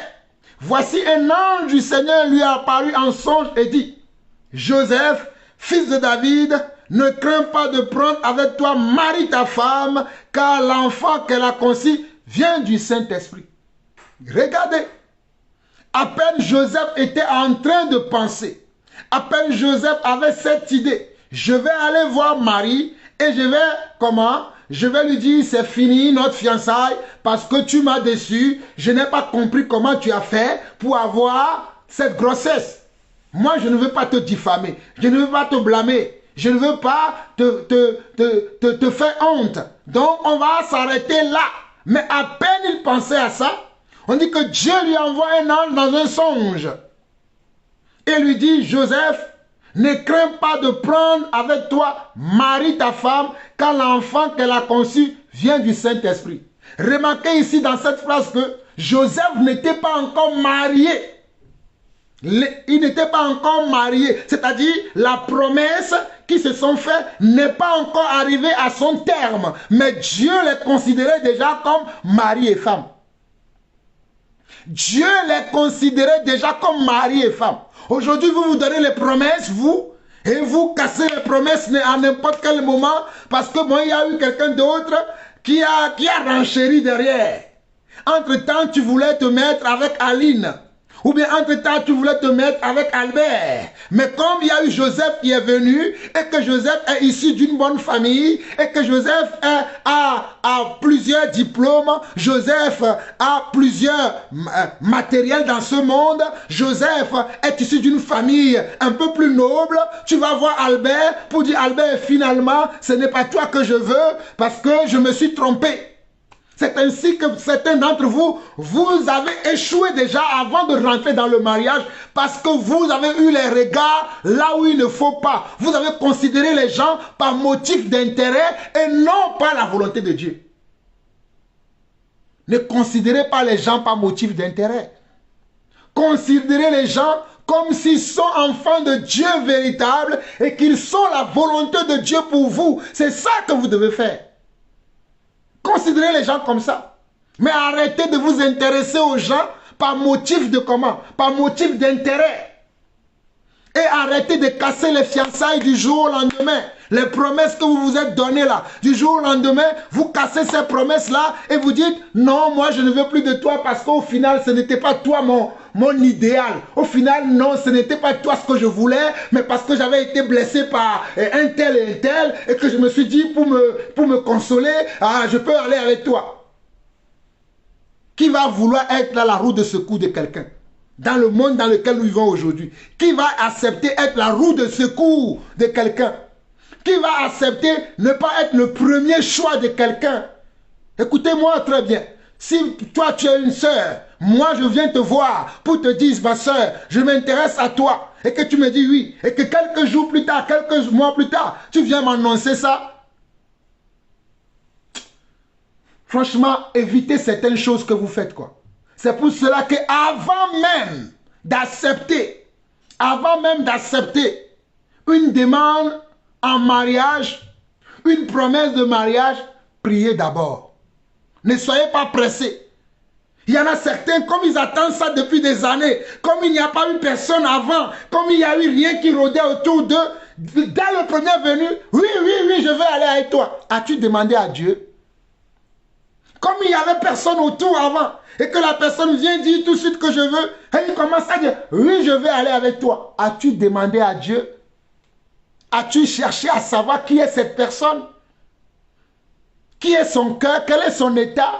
voici un ange du Seigneur lui a apparu en songe et dit, Joseph, fils de David, ne crains pas de prendre avec toi Marie ta femme, car l'enfant qu'elle a conçu vient du Saint-Esprit. Regardez, à peine Joseph était en train de penser, à peine Joseph avait cette idée, je vais aller voir Marie et je vais, comment? Je vais lui dire, c'est fini notre fiançailles parce que tu m'as déçu. Je n'ai pas compris comment tu as fait pour avoir cette grossesse. Moi, je ne veux pas te diffamer. Je ne veux pas te blâmer. Je ne veux pas te faire honte. Donc, on va s'arrêter là. Mais à peine il pensait à ça, on dit que Dieu lui envoie un ange dans un songe. Et lui dit, Joseph, ne crains pas de prendre avec toi Marie ta femme, car l'enfant qu'elle a conçu vient du Saint-Esprit. Remarquez ici dans cette phrase que Joseph n'était pas encore marié. Il n'était pas encore marié. C'est-à-dire la promesse qui se sont faites n'est pas encore arrivée à son terme. Mais Dieu les considérait déjà comme mari et femme. Dieu les considérait déjà comme mari et femme. Aujourd'hui, vous vous donnez les promesses, vous, et vous cassez les promesses à n'importe quel moment, parce que bon, il y a eu quelqu'un d'autre qui a renchéri derrière. Entre-temps, tu voulais te mettre avec Aline. Ou bien entre-temps, tu voulais te mettre avec Albert. Mais comme il y a eu Joseph qui est venu, et que Joseph est issu d'une bonne famille, et que Joseph a plusieurs diplômes, Joseph a plusieurs matériels dans ce monde, Joseph est issu d'une famille un peu plus noble, tu vas voir Albert pour dire, Albert, finalement, ce n'est pas toi que je veux, parce que je me suis trompé. C'est ainsi que certains d'entre vous, vous avez échoué déjà avant de rentrer dans le mariage parce que vous avez eu les regards là où il ne faut pas. Vous avez considéré les gens par motif d'intérêt et non par la volonté de Dieu. Ne considérez pas les gens par motif d'intérêt. Considérez les gens comme s'ils sont enfants de Dieu véritable et qu'ils sont la volonté de Dieu pour vous. C'est ça que vous devez faire. Considérez les gens comme ça. Mais arrêtez de vous intéresser aux gens par motif de comment? Par motif d'intérêt. Et arrêtez de casser les fiançailles du jour au lendemain. Les promesses que vous vous êtes données là, du jour au lendemain, vous cassez ces promesses-là et vous dites, non, moi je ne veux plus de toi parce qu'au final, ce n'était pas toi mon idéal. Au final, non, ce n'était pas toi ce que je voulais, mais parce que j'avais été blessé par un tel et un tel et que je me suis dit, pour me consoler, je peux aller avec toi. Qui va vouloir être là la roue de secours de quelqu'un? Dans le monde dans lequel nous vivons aujourd'hui, qui va accepter être la roue de secours de quelqu'un? Qui va accepter ne pas être le premier choix de quelqu'un? Écoutez-moi très bien. Si toi tu es une sœur, moi je viens te voir pour te dire, ma sœur, je m'intéresse à toi, et que tu me dis oui, et que quelques jours plus tard, quelques mois plus tard, tu viens m'annoncer ça. Franchement, évitez certaines choses que vous faites, quoi. C'est pour cela que avant même d'accepter une demande en mariage, une promesse de mariage, priez d'abord. Ne soyez pas pressés. Il y en a certains, comme ils attendent ça depuis des années, comme il n'y a pas eu personne avant, comme il n'y a eu rien qui rôdait autour d'eux, dès le premier venu, oui, je vais aller avec toi. As-tu demandé à Dieu? Comme il n'y avait personne autour avant, et que la personne vient dire tout de suite que je veux, et il commence à dire, oui, je vais aller avec toi. As-tu demandé à Dieu? As-tu cherché à savoir qui est cette personne? Qui est son cœur? Quel est son état?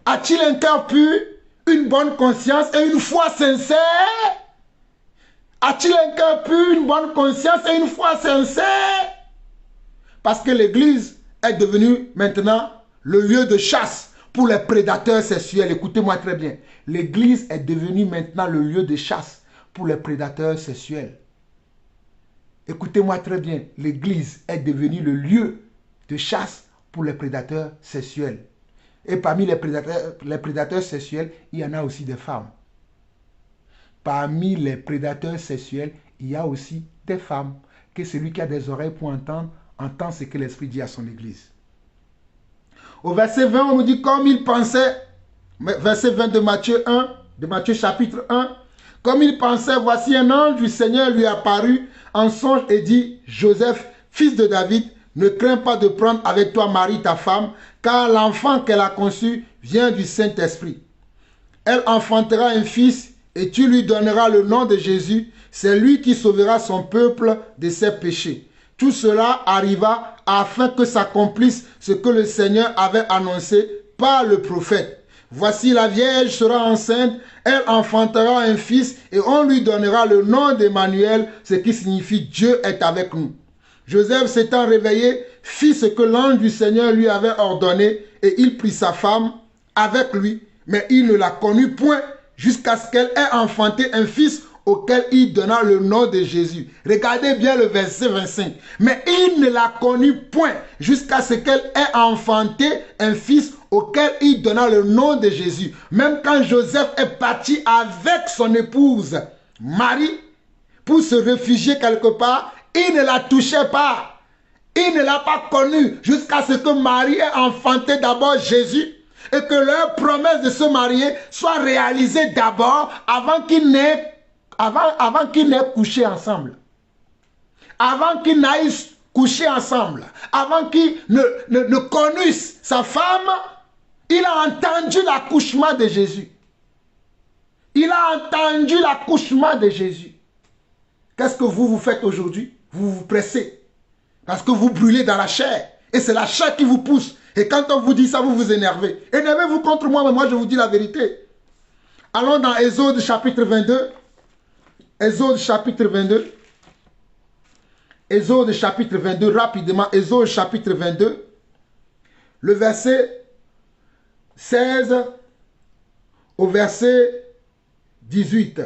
A-t-il un cœur pur, une bonne conscience et une foi sincère? A-t-il un cœur pur, une bonne conscience et une foi sincère? Parce que l'Église est devenue maintenant le lieu de chasse pour les prédateurs sexuels. Écoutez-moi très bien. L'Église est devenue maintenant le lieu de chasse pour les prédateurs sexuels. Écoutez-moi très bien. L'Église est devenue le lieu de chasse pour les prédateurs sexuels. Et parmi les prédateurs sexuels, il y en a aussi des femmes. Parmi les prédateurs sexuels, il y a aussi des femmes. Que celui qui a des oreilles pour entendre, entend ce que l'Esprit dit à son Église. Au verset 20, on nous dit comme il pensait, verset 20 de Matthieu 1, de Matthieu chapitre 1, comme il pensait, voici un ange du Seigneur lui apparut en songe et dit, Joseph, fils de David, ne crains pas de prendre avec toi Marie ta femme, car l'enfant qu'elle a conçu vient du Saint-Esprit. Elle enfantera un fils et tu lui donneras le nom de Jésus. C'est lui qui sauvera son peuple de ses péchés. Tout cela arriva afin que s'accomplisse ce que le Seigneur avait annoncé par le prophète. Voici la Vierge sera enceinte, elle enfantera un fils et on lui donnera le nom d'Emmanuel, ce qui signifie Dieu est avec nous. Joseph s'étant réveillé, fit ce que l'ange du Seigneur lui avait ordonné et il prit sa femme avec lui, mais il ne la connut point jusqu'à ce qu'elle ait enfanté un fils auquel il donna le nom de Jésus. Regardez bien le verset 25. Mais il ne la connut point jusqu'à ce qu'elle ait enfanté un fils auquel il donna le nom de Jésus. Même quand Joseph est parti avec son épouse Marie pour se réfugier quelque part, il ne la touchait pas. Il ne l'a pas connue jusqu'à ce que Marie ait enfanté d'abord Jésus et que leur promesse de se marier soit réalisée d'abord avant qu'ils n'aient couché ensemble. Avant qu'ils n'aillent coucher ensemble. Avant qu'ils ne connissent sa femme, il a entendu l'accouchement de Jésus. Il a entendu l'accouchement de Jésus. Qu'est-ce que vous faites aujourd'hui? Vous vous pressez. Parce que vous brûlez dans la chair. Et c'est la chair qui vous pousse. Et quand on vous dit ça, vous vous énervez. Énervez-vous contre moi, mais moi je vous dis la vérité. Allons dans Exode chapitre 22. Exode chapitre 22. Exode chapitre 22, rapidement. Exode chapitre 22. Le verset 16 au verset 18.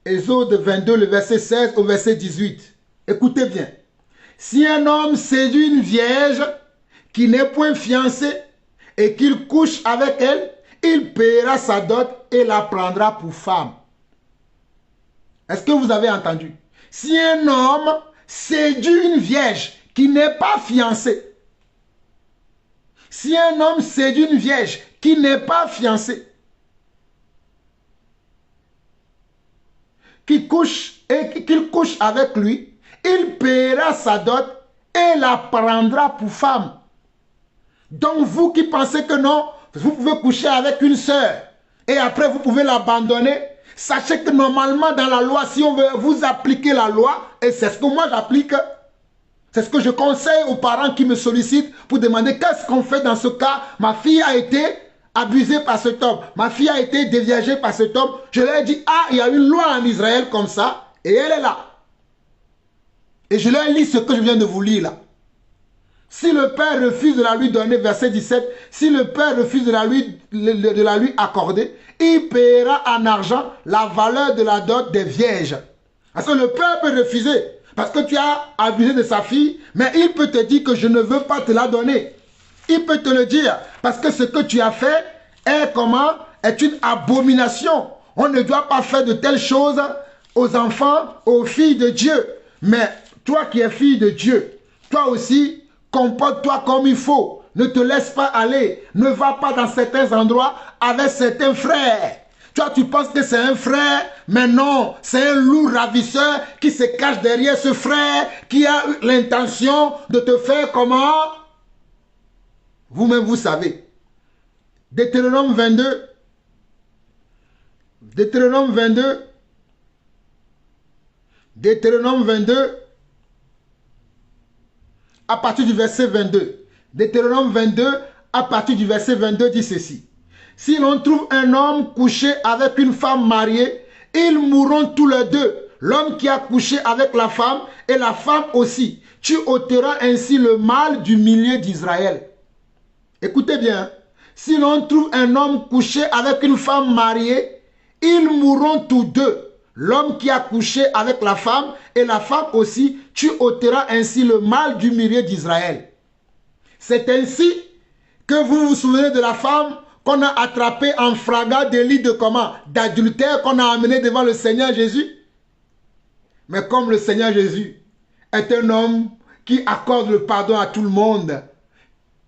Exode 22, le verset 16 au verset 18. Écoutez bien. Si un homme séduit une vierge qui n'est point fiancée et qu'il couche avec elle, il paiera sa dot et la prendra pour femme. Est-ce que vous avez entendu? Si un homme séduit une vierge qui n'est pas fiancée, si un homme séduit une vierge qui n'est pas fiancée, qu'il couche avec lui, il paiera sa dot et la prendra pour femme. Donc vous qui pensez que non, vous pouvez coucher avec une sœur et après vous pouvez l'abandonner, sachez que normalement dans la loi, si on veut vous appliquer la loi, et c'est ce que moi j'applique, c'est ce que je conseille aux parents qui me sollicitent pour demander qu'est-ce qu'on fait dans ce cas. Ma fille a été abusée par cet homme, ma fille a été déviagée par cet homme. Je leur ai dit, ah, il y a une loi en Israël comme ça, et elle est là. Et je leur lis ce que je viens de vous lire là. Si le père refuse de la lui donner, verset 17, si le père refuse de la lui accorder, il paiera en argent la valeur de la dot des vierges. Parce que le père peut refuser, parce que tu as abusé de sa fille, mais il peut te dire que je ne veux pas te la donner. Il peut te le dire, parce que ce que tu as fait est une abomination. On ne doit pas faire de telles choses aux enfants, aux filles de Dieu. Mais toi qui es fille de Dieu, toi aussi, comporte-toi comme il faut. Ne te laisse pas aller. Ne va pas dans certains endroits avec certains frères. Toi, tu penses que c'est un frère, mais non, c'est un loup ravisseur qui se cache derrière ce frère qui a l'intention de te faire comment? Vous-même, vous savez. Deutéronome 22. Deutéronome 22. Deutéronome 22. À partir du verset 22. Deutéronome 22, à partir du verset 22, dit ceci. Si l'on trouve un homme couché avec une femme mariée, ils mourront tous les deux. L'homme qui a couché avec la femme et la femme aussi. Tu ôteras ainsi le mal du milieu d'Israël. Écoutez bien. Si l'on trouve un homme couché avec une femme mariée, ils mourront tous deux. L'homme qui a couché avec la femme et la femme aussi, tu ôteras ainsi le mal du milieu d'Israël. C'est ainsi que vous vous souvenez de la femme qu'on a attrapée en flagrant délit de comment? D'adultère, qu'on a amené devant le Seigneur Jésus. Mais comme le Seigneur Jésus est un homme qui accorde le pardon à tout le monde,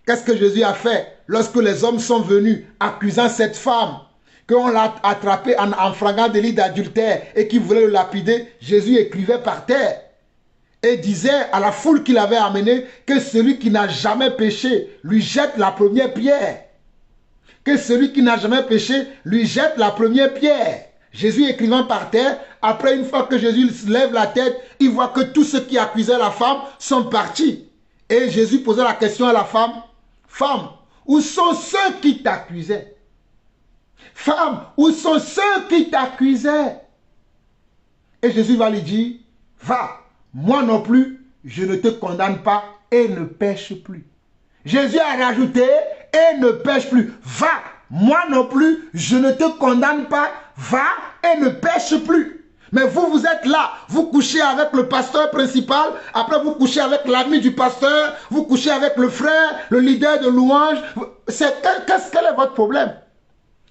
qu'est-ce que Jésus a fait lorsque les hommes sont venus accusant cette femme, qu'on l'a attrapée en flagrant délit d'adultère et qui voulait le lapider? Jésus écrivait par terre et disait à la foule qu'il avait amenée que celui qui n'a jamais péché lui jette la première pierre. Que celui qui n'a jamais péché lui jette la première pierre. Jésus écrivant par terre, après une fois que Jésus lève la tête, il voit que tous ceux qui accusaient la femme sont partis. Et Jésus posait la question à la femme, « Femme, où sont ceux qui t'accusaient? Femme, où sont ceux qui t'accusaient ?» Et Jésus va lui dire, « Va, moi non plus, je ne te condamne pas et ne pêche plus. » Jésus a rajouté, « Et ne pêche plus. » Va, moi non plus, je ne te condamne pas, va et ne pêche plus. Mais vous, vous êtes là, vous couchez avec le pasteur principal, après vous couchez avec l'ami du pasteur, vous couchez avec le frère, le leader de louange. Quel est votre problème?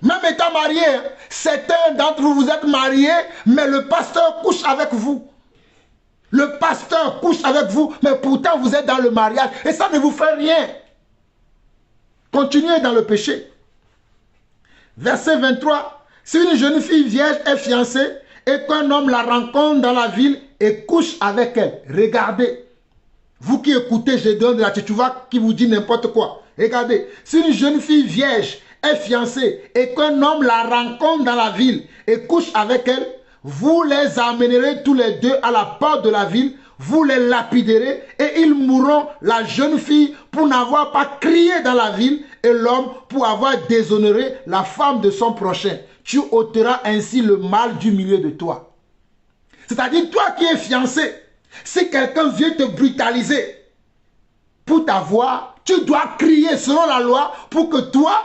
Même étant marié, certains d'entre vous, vous êtes mariés, mais le pasteur couche avec vous. Le pasteur couche avec vous, mais pourtant vous êtes dans le mariage et ça ne vous fait rien. Continuez dans le péché. Verset 23. Si une jeune fille vierge est fiancée et qu'un homme la rencontre dans la ville et couche avec elle, regardez. Vous qui écoutez, je donne de la tchitchouva qui vous dit n'importe quoi. Regardez, si une jeune fille vierge est fiancée et qu'un homme la rencontre dans la ville et couche avec elle, vous les amènerez tous les deux à la porte de la ville, vous les lapiderez et ils mourront, la jeune fille pour n'avoir pas crié dans la ville et l'homme pour avoir déshonoré la femme de son prochain. Tu ôteras ainsi le mal du milieu de toi. C'est-à-dire toi qui es fiancé, si quelqu'un vient te brutaliser pour t'avoir, tu dois crier selon la loi pour que toi,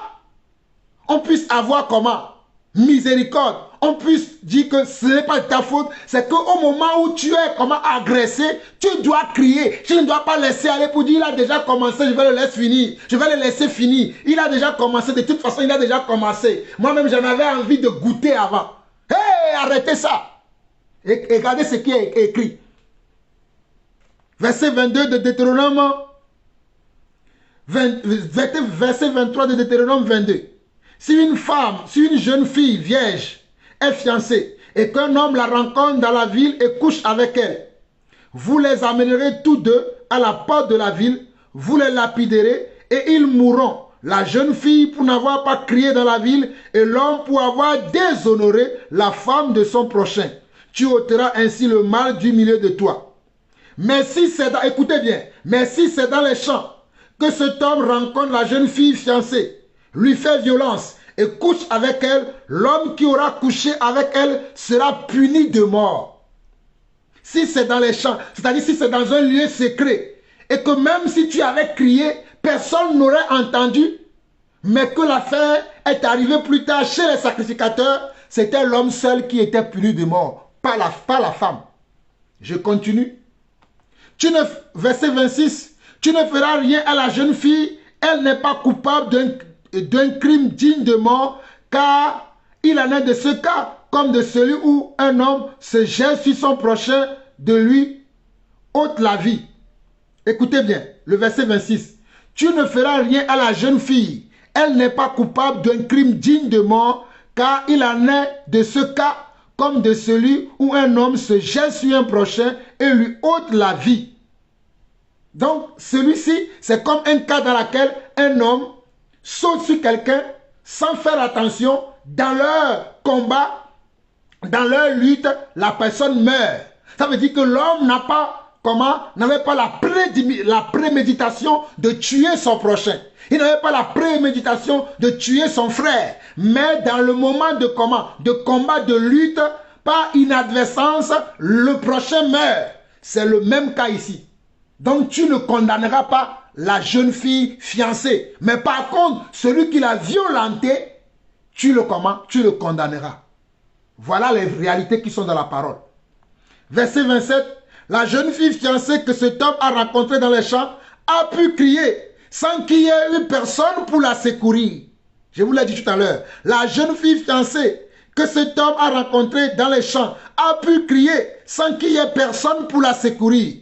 on puisse avoir comment? Miséricorde. On puisse dire que ce n'est pas de ta faute, c'est qu'au moment où tu es comment agressé, tu dois crier. Tu ne dois pas laisser aller pour dire il a déjà commencé, je vais le laisser finir. Je vais le laisser finir. Il a déjà commencé, de toute façon il a déjà commencé. Moi-même j'en avais envie de goûter avant. Hé, arrêtez ça. Et regardez ce qui est écrit. Verset 22 de Deutéronome, verset 23 de Deutéronome 22. Si une femme, si une jeune fille vierge est fiancée et qu'un homme la rencontre dans la ville et couche avec elle, vous les amènerez tous deux à la porte de la ville, vous les lapiderez et ils mourront. La jeune fille pour n'avoir pas crié dans la ville et l'homme pour avoir déshonoré la femme de son prochain. Tu ôteras ainsi le mal du milieu de toi. Mais si c'est dans, écoutez bien, mais si c'est dans les champs que cet homme rencontre la jeune fille fiancée, lui fait violence et couche avec elle, l'homme qui aura couché avec elle sera puni de mort. Si c'est dans les champs, c'est-à-dire si c'est dans un lieu secret, et que même si tu avais crié, personne n'aurait entendu, mais que l'affaire est arrivée plus tard chez les sacrificateurs, c'était l'homme seul qui était puni de mort, pas la femme. Je continue. Verset 26, tu ne feras rien à la jeune fille, elle n'est pas coupable d'un crime digne de mort, car il en est de ce cas comme de celui où un homme se jette sur son prochain, de lui ôte la vie. Écoutez bien, le verset 26. Tu ne feras rien à la jeune fille, elle n'est pas coupable d'un crime digne de mort, car il en est de ce cas comme de celui où un homme se jette sur un prochain et lui ôte la vie. Donc, celui-ci, c'est comme un cas dans lequel un homme saute sur quelqu'un sans faire attention. Dans leur combat, dans leur lutte, la personne meurt. Ça veut dire que l'homme n'avait pas la préméditation de tuer son prochain. Il n'avait pas la préméditation de tuer son frère. Mais dans le moment de combat, de lutte, par inadvertance, le prochain meurt. C'est le même cas ici. Donc tu ne condamneras pas la jeune fille fiancée. Mais par contre, celui qui l'a violenté, tu le condamneras. Voilà les réalités qui sont dans la parole. Verset 27. La jeune fille fiancée que cet homme a rencontrée dans les champs a pu crier sans qu'il y ait eu personne pour la secourir. Je vous l'ai dit tout à l'heure. La jeune fille fiancée que cet homme a rencontrée dans les champs a pu crier sans qu'il y ait personne pour la secourir.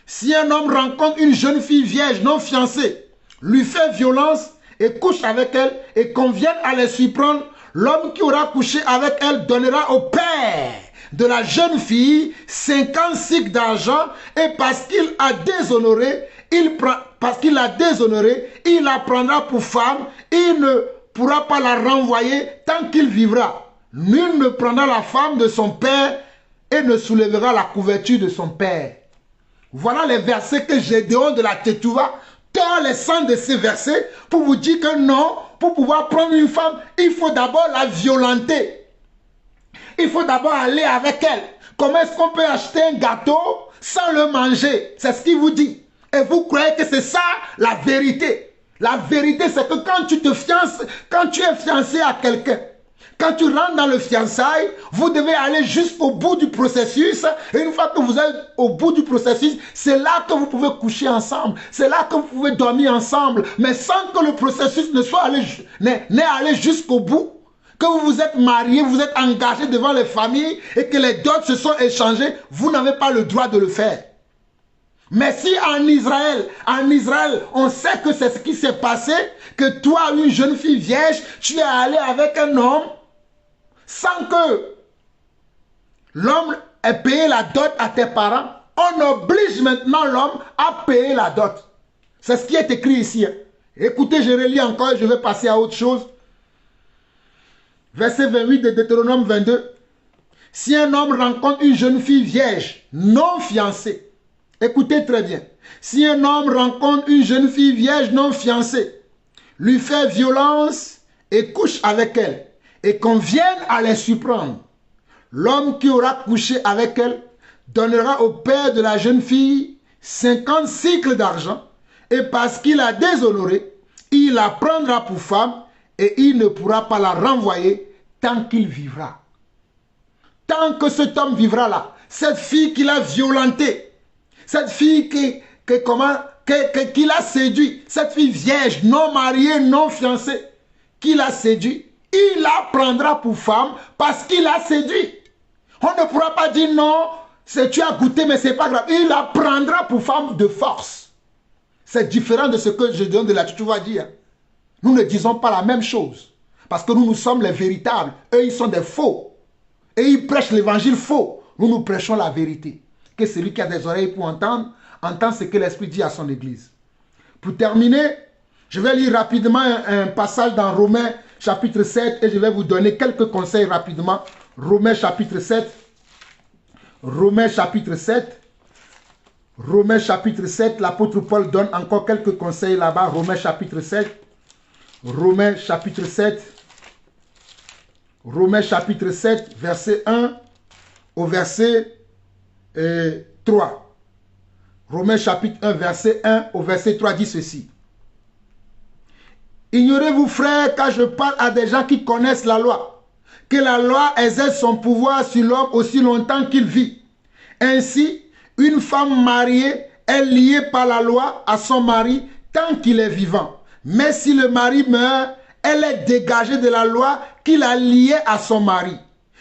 Si un homme rencontre une jeune fille vierge non fiancée, lui fait violence et couche avec elle et qu'on vienne à les surprendre, l'homme qui aura couché avec elle donnera au père de la jeune fille 50 cycles d'argent et parce qu'il a déshonoré, il la prendra pour femme, il ne pourra pas la renvoyer tant qu'il vivra. Nul ne prendra la femme de son père et ne soulèvera la couverture de son père. Voilà les versets que Gédéon de la Tétouva tord les sangs de ces versets pour vous dire que non, pour pouvoir prendre une femme, il faut d'abord la violenter. Il faut d'abord aller avec elle. Comment est-ce qu'on peut acheter un gâteau sans le manger? C'est ce qu'il vous dit. Et vous croyez que c'est ça la vérité. La vérité, c'est que quand tu te fiances, quand tu es fiancé à quelqu'un, quand tu rentres dans le fiançailles, vous devez aller jusqu'au bout du processus. Et une fois que vous êtes au bout du processus, c'est là que vous pouvez coucher ensemble. C'est là que vous pouvez dormir ensemble. Mais sans que le processus n'ait allé jusqu'au bout, que vous vous êtes mariés, vous êtes engagés devant les familles et que les dots se sont échangés, vous n'avez pas le droit de le faire. Mais si en Israël, on sait que c'est ce qui s'est passé, que toi, une jeune fille vierge, tu es allé avec un homme, sans que l'homme ait payé la dot à tes parents, on oblige maintenant l'homme à payer la dot. C'est ce qui est écrit ici. Écoutez, je relis encore et je vais passer à autre chose. verset 28 de Deutéronome 22. Si un homme rencontre une jeune fille vierge, non fiancée, écoutez très bien. Si un homme rencontre une jeune fille vierge non fiancée, lui fait violence et couche avec elle, et qu'on vienne à les surprendre, l'homme qui aura couché avec elle donnera au père de la jeune fille 50 cycles d'argent, et parce qu'il a déshonoré, il la prendra pour femme, et il ne pourra pas la renvoyer tant qu'il vivra. Tant que cet homme vivra là, cette fille qu'il a violentée, cette fille qu'il a séduit, cette fille vierge, non mariée, non fiancée, qu'il a séduit, il la prendra pour femme parce qu'il a séduit. On ne pourra pas dire non, tu as goûté mais c'est pas grave. Il la prendra pour femme de force. C'est différent de ce que je donne de la Tchouva dire. Nous ne disons pas la même chose. Parce que nous sommes les véritables. Eux, ils sont des faux. Et ils prêchent l'évangile faux. Nous prêchons la vérité. Que celui qui a des oreilles pour entendre, entend ce que l'Esprit dit à son Église. Pour terminer, je vais lire rapidement un passage dans Romains chapitre 7 et je vais vous donner quelques conseils rapidement. Romains chapitre 7. Romains chapitre 7. Romains chapitre 7. L'apôtre Paul donne encore quelques conseils là-bas. Romains chapitre 7. Romains chapitre 7. Romains chapitre 7, verset 1 au verset 3. Romains chapitre 1, verset 1 au verset 3 dit ceci. Ignorez-vous, frères, car je parle à des gens qui connaissent la loi, que la loi exerce son pouvoir sur l'homme aussi longtemps qu'il vit. Ainsi, une femme mariée est liée par la loi à son mari tant qu'il est vivant. Mais si le mari meurt, elle est dégagée de la loi qui l'a liée à son mari.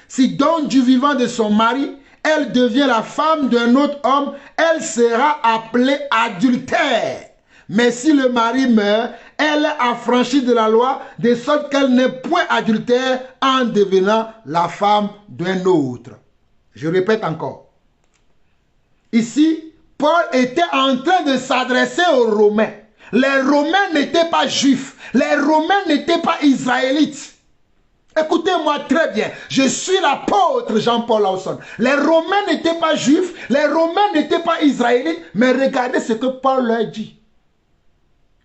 Si donc du vivant de son mari, elle devient la femme d'un autre homme, elle sera appelée adultère. Mais si le mari meurt, elle est affranchie de la loi, de sorte qu'elle n'est point adultère en devenant la femme d'un autre. Je répète encore. Ici, Paul était en train de s'adresser aux Romains. Les Romains n'étaient pas juifs. Les Romains n'étaient pas israélites. Écoutez-moi très bien. Je suis l'apôtre Jean-Paul Lawson. Les Romains n'étaient pas juifs. Les Romains n'étaient pas israélites. Mais regardez ce que Paul leur dit.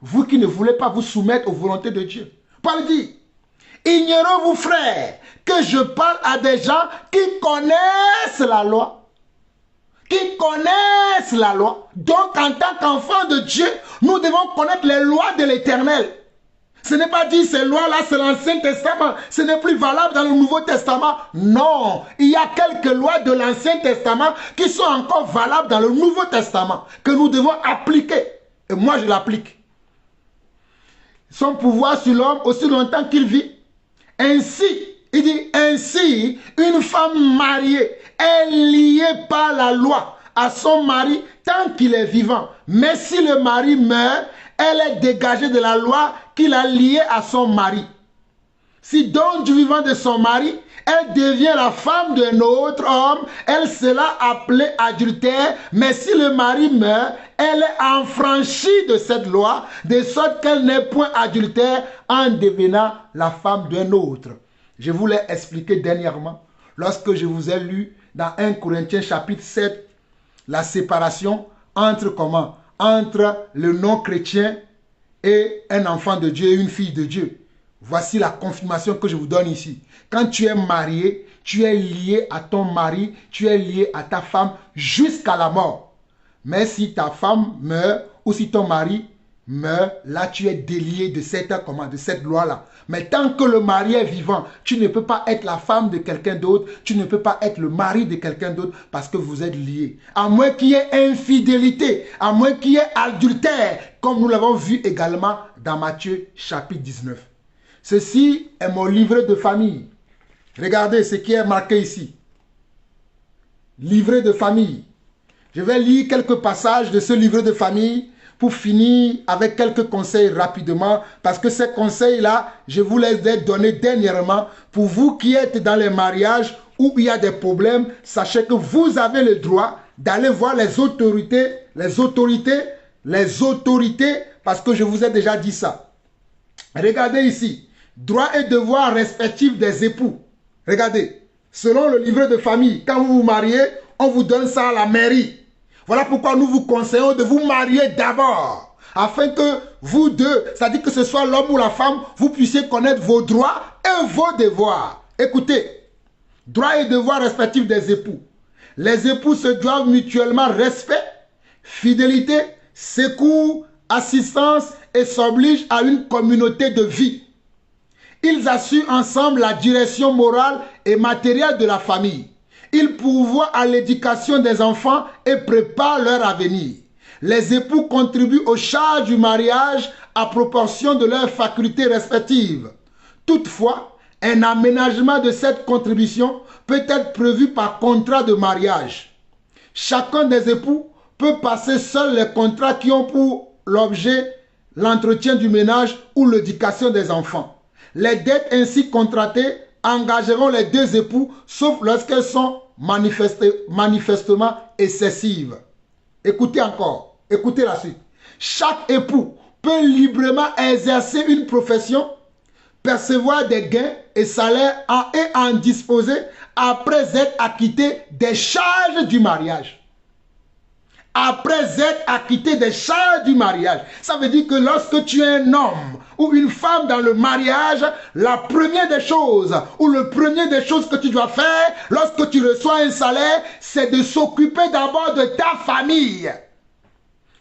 Vous qui ne voulez pas vous soumettre aux volontés de Dieu. Paul dit, ignorez-vous, frères, que je parle à des gens qui connaissent la loi. Qui connaissent la loi. Donc, en tant qu'enfants de Dieu, nous devons connaître les lois de l'Éternel. Ce n'est pas dit ces lois-là, c'est l'Ancien Testament. Ce n'est plus valable dans le Nouveau Testament. Non, il y a quelques lois de l'Ancien Testament qui sont encore valables dans le Nouveau Testament, que nous devons appliquer. Et moi, je l'applique. Son pouvoir sur l'homme aussi longtemps qu'il vit. Ainsi, il dit, ainsi, une femme mariée est liée par la loi à son mari tant qu'il est vivant. Mais si le mari meurt, elle est dégagée de la loi qui l'a liée à son mari. Si donc du vivant de son mari, elle devient la femme d'un autre homme, elle sera appelée adultère. Mais si le mari meurt, elle est affranchie de cette loi, de sorte qu'elle n'est point adultère en devenant la femme d'un autre. Je vous l'ai expliqué dernièrement, lorsque je vous ai lu dans 1 Corinthiens chapitre 7, la séparation entre comment? Entre le non-chrétien et un enfant de Dieu et une fille de Dieu. Voici la confirmation que je vous donne ici. Quand tu es marié, tu es lié à ton mari, tu es lié à ta femme jusqu'à la mort. Mais si ta femme meurt ou si ton mari meurt, là tu es délié de cette loi-là. Mais tant que le mari est vivant, tu ne peux pas être la femme de quelqu'un d'autre, tu ne peux pas être le mari de quelqu'un d'autre parce que vous êtes liés. À moins qu'il y ait infidélité, à moins qu'il y ait adultère, comme nous l'avons vu également dans Matthieu chapitre 19. Ceci est mon livret de famille. Regardez ce qui est marqué ici. Livret de famille. Je vais lire quelques passages de ce livret de famille pour finir avec quelques conseils rapidement, parce que ces conseils-là, je vous les ai donnés dernièrement. Pour vous qui êtes dans les mariages où il y a des problèmes, sachez que vous avez le droit d'aller voir les autorités, parce que je vous ai déjà dit ça. Regardez ici, Droits et devoirs respectifs des époux. Regardez, selon le livret de famille, quand vous vous mariez, on vous donne ça à la mairie. Voilà pourquoi nous vous conseillons de vous marier d'abord, afin que vous deux, c'est-à-dire que ce soit l'homme ou la femme, vous puissiez connaître vos droits et vos devoirs. Écoutez, droits et devoirs respectifs des époux. Les époux se doivent mutuellement respect, fidélité, secours, assistance et s'obligent à une communauté de vie. Ils assurent ensemble la direction morale et matérielle de la famille. Ils pourvoient à l'éducation des enfants et préparent leur avenir. Les époux contribuent aux charges du mariage à proportion de leurs facultés respectives. Toutefois, un aménagement de cette contribution peut être prévu par contrat de mariage. Chacun des époux peut passer seul les contrats qui ont pour l'objet l'entretien du ménage ou l'éducation des enfants. Les dettes ainsi contractées engageront les deux époux, sauf lorsqu'elles sont manifestement excessives. Écoutez encore, écoutez la suite. Chaque époux peut librement exercer une profession, percevoir des gains et salaires et en disposer après être acquitté des charges du mariage. Après être acquitté des charges du mariage. Ça veut dire que lorsque tu es un homme ou une femme dans le mariage, la première des choses ou le premier des choses que tu dois faire lorsque tu reçois un salaire, c'est de s'occuper d'abord de ta famille.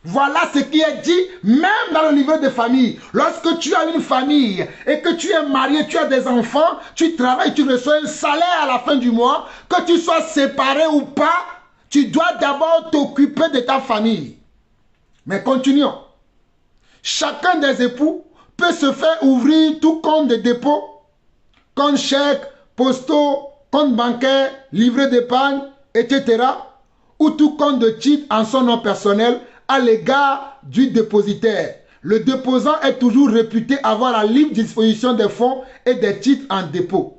Voilà ce qui est dit même dans le livre de famille. Lorsque tu as une famille et que tu es marié, tu as des enfants, tu travailles, tu reçois un salaire à la fin du mois, que tu sois séparé ou pas, tu dois d'abord t'occuper de ta famille. Mais continuons. Chacun des époux peut se faire ouvrir tout compte de dépôt, compte chèque, postaux, compte bancaire, livret d'épargne, etc. ou tout compte de titre en son nom personnel à l'égard du dépositaire. Le déposant est toujours réputé avoir la libre disposition des fonds et des titres en dépôt.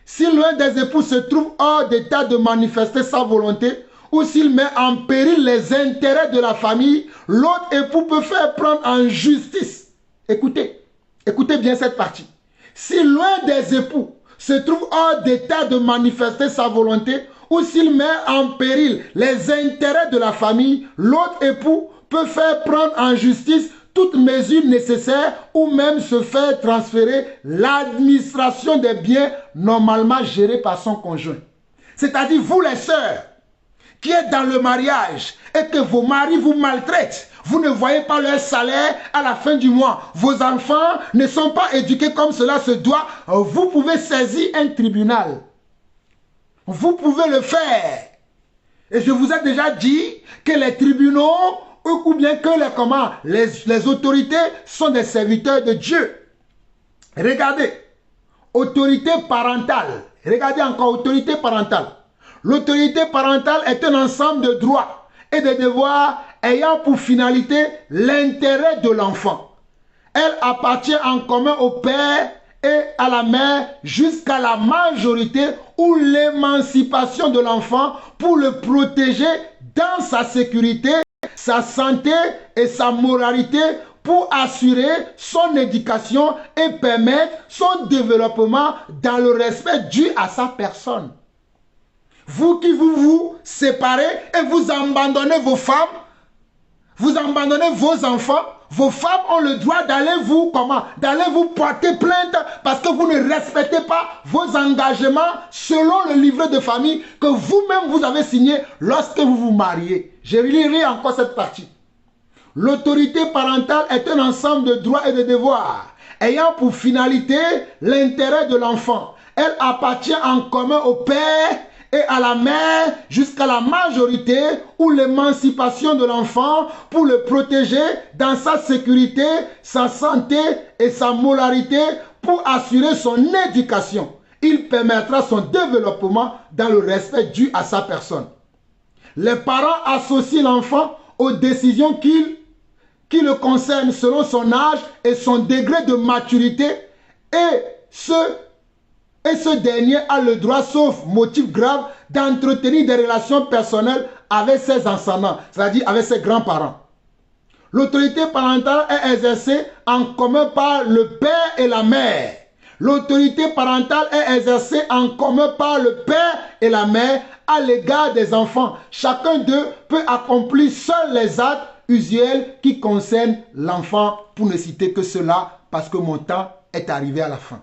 Si l'un des époux se trouve hors d'état de manifester sa volonté, ou s'il met en péril les intérêts de la famille, l'autre époux peut faire prendre en justice. Écoutez, écoutez bien cette partie. Si l'un des époux se trouve hors d'état de manifester sa volonté, ou s'il met en péril les intérêts de la famille, l'autre époux peut faire prendre en justice toute mesure nécessaire ou même se faire transférer l'administration des biens normalement gérés par son conjoint. C'est-à-dire vous les sœurs, qui êtes dans le mariage et que vos maris vous maltraitent, vous ne voyez pas leur salaire à la fin du mois, vos enfants ne sont pas éduqués comme cela se doit, vous pouvez saisir un tribunal. Vous pouvez le faire. Et je vous ai déjà dit que les tribunaux ou bien que les autorités sont des serviteurs de Dieu. Regardez, autorité parentale. Regardez encore, autorité parentale. L'autorité parentale est un ensemble de droits et de devoirs ayant pour finalité l'intérêt de l'enfant. Elle appartient en commun au père et à la mère jusqu'à la majorité ou l'émancipation de l'enfant pour le protéger dans sa sécurité, sa santé et sa moralité, pour assurer son éducation et permettre son développement dans le respect dû à sa personne. Vous qui vous séparez et vous abandonnez vos femmes, vous abandonnez vos enfants, vos femmes ont le droit d'aller d'aller vous porter plainte parce que vous ne respectez pas vos engagements selon le livret de famille que vous-même vous avez signé lorsque vous vous mariez. Je lirai encore cette partie. L'autorité parentale est un ensemble de droits et de devoirs ayant pour finalité l'intérêt de l'enfant. Elle appartient en commun au père et à la mère jusqu'à la majorité ou l'émancipation de l'enfant pour le protéger dans sa sécurité, sa santé et sa moralité pour assurer son éducation. Il permettra son développement dans le respect dû à sa personne. Les parents associent l'enfant aux décisions qui le concernent selon son âge et son degré de maturité et ce dernier a le droit, sauf motif grave, d'entretenir des relations personnelles avec ses ascendants, c'est-à-dire avec ses grands-parents. L'autorité parentale est exercée en commun par le père et la mère. L'autorité parentale est exercée en commun par le père et la mère à l'égard des enfants. Chacun d'eux peut accomplir seul les actes usuels qui concernent l'enfant, pour ne citer que cela, parce que mon temps est arrivé à la fin.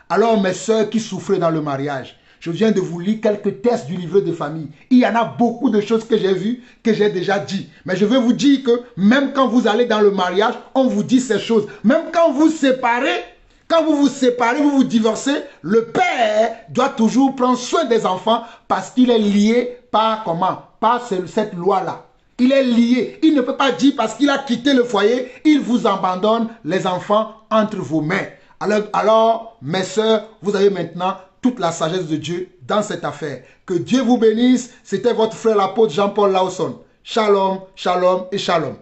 Alors mes sœurs qui souffrent dans le mariage, je viens de vous lire quelques textes du livret de famille. Il y en a beaucoup de choses que j'ai vues, que j'ai déjà dit. Mais je veux vous dire que même quand vous allez dans le mariage, on vous dit ces choses. Même quand vous séparez, vous vous divorcez, le père doit toujours prendre soin des enfants parce qu'il est lié par comment? Par cette loi-là. Il est lié. Il ne peut pas dire parce qu'il a quitté le foyer, il vous abandonne les enfants entre vos mains. Alors, mes sœurs, vous avez maintenant toute la sagesse de Dieu dans cette affaire. Que Dieu vous bénisse. C'était votre frère l'apôtre Jean-Paul Lawson. Shalom, shalom et shalom.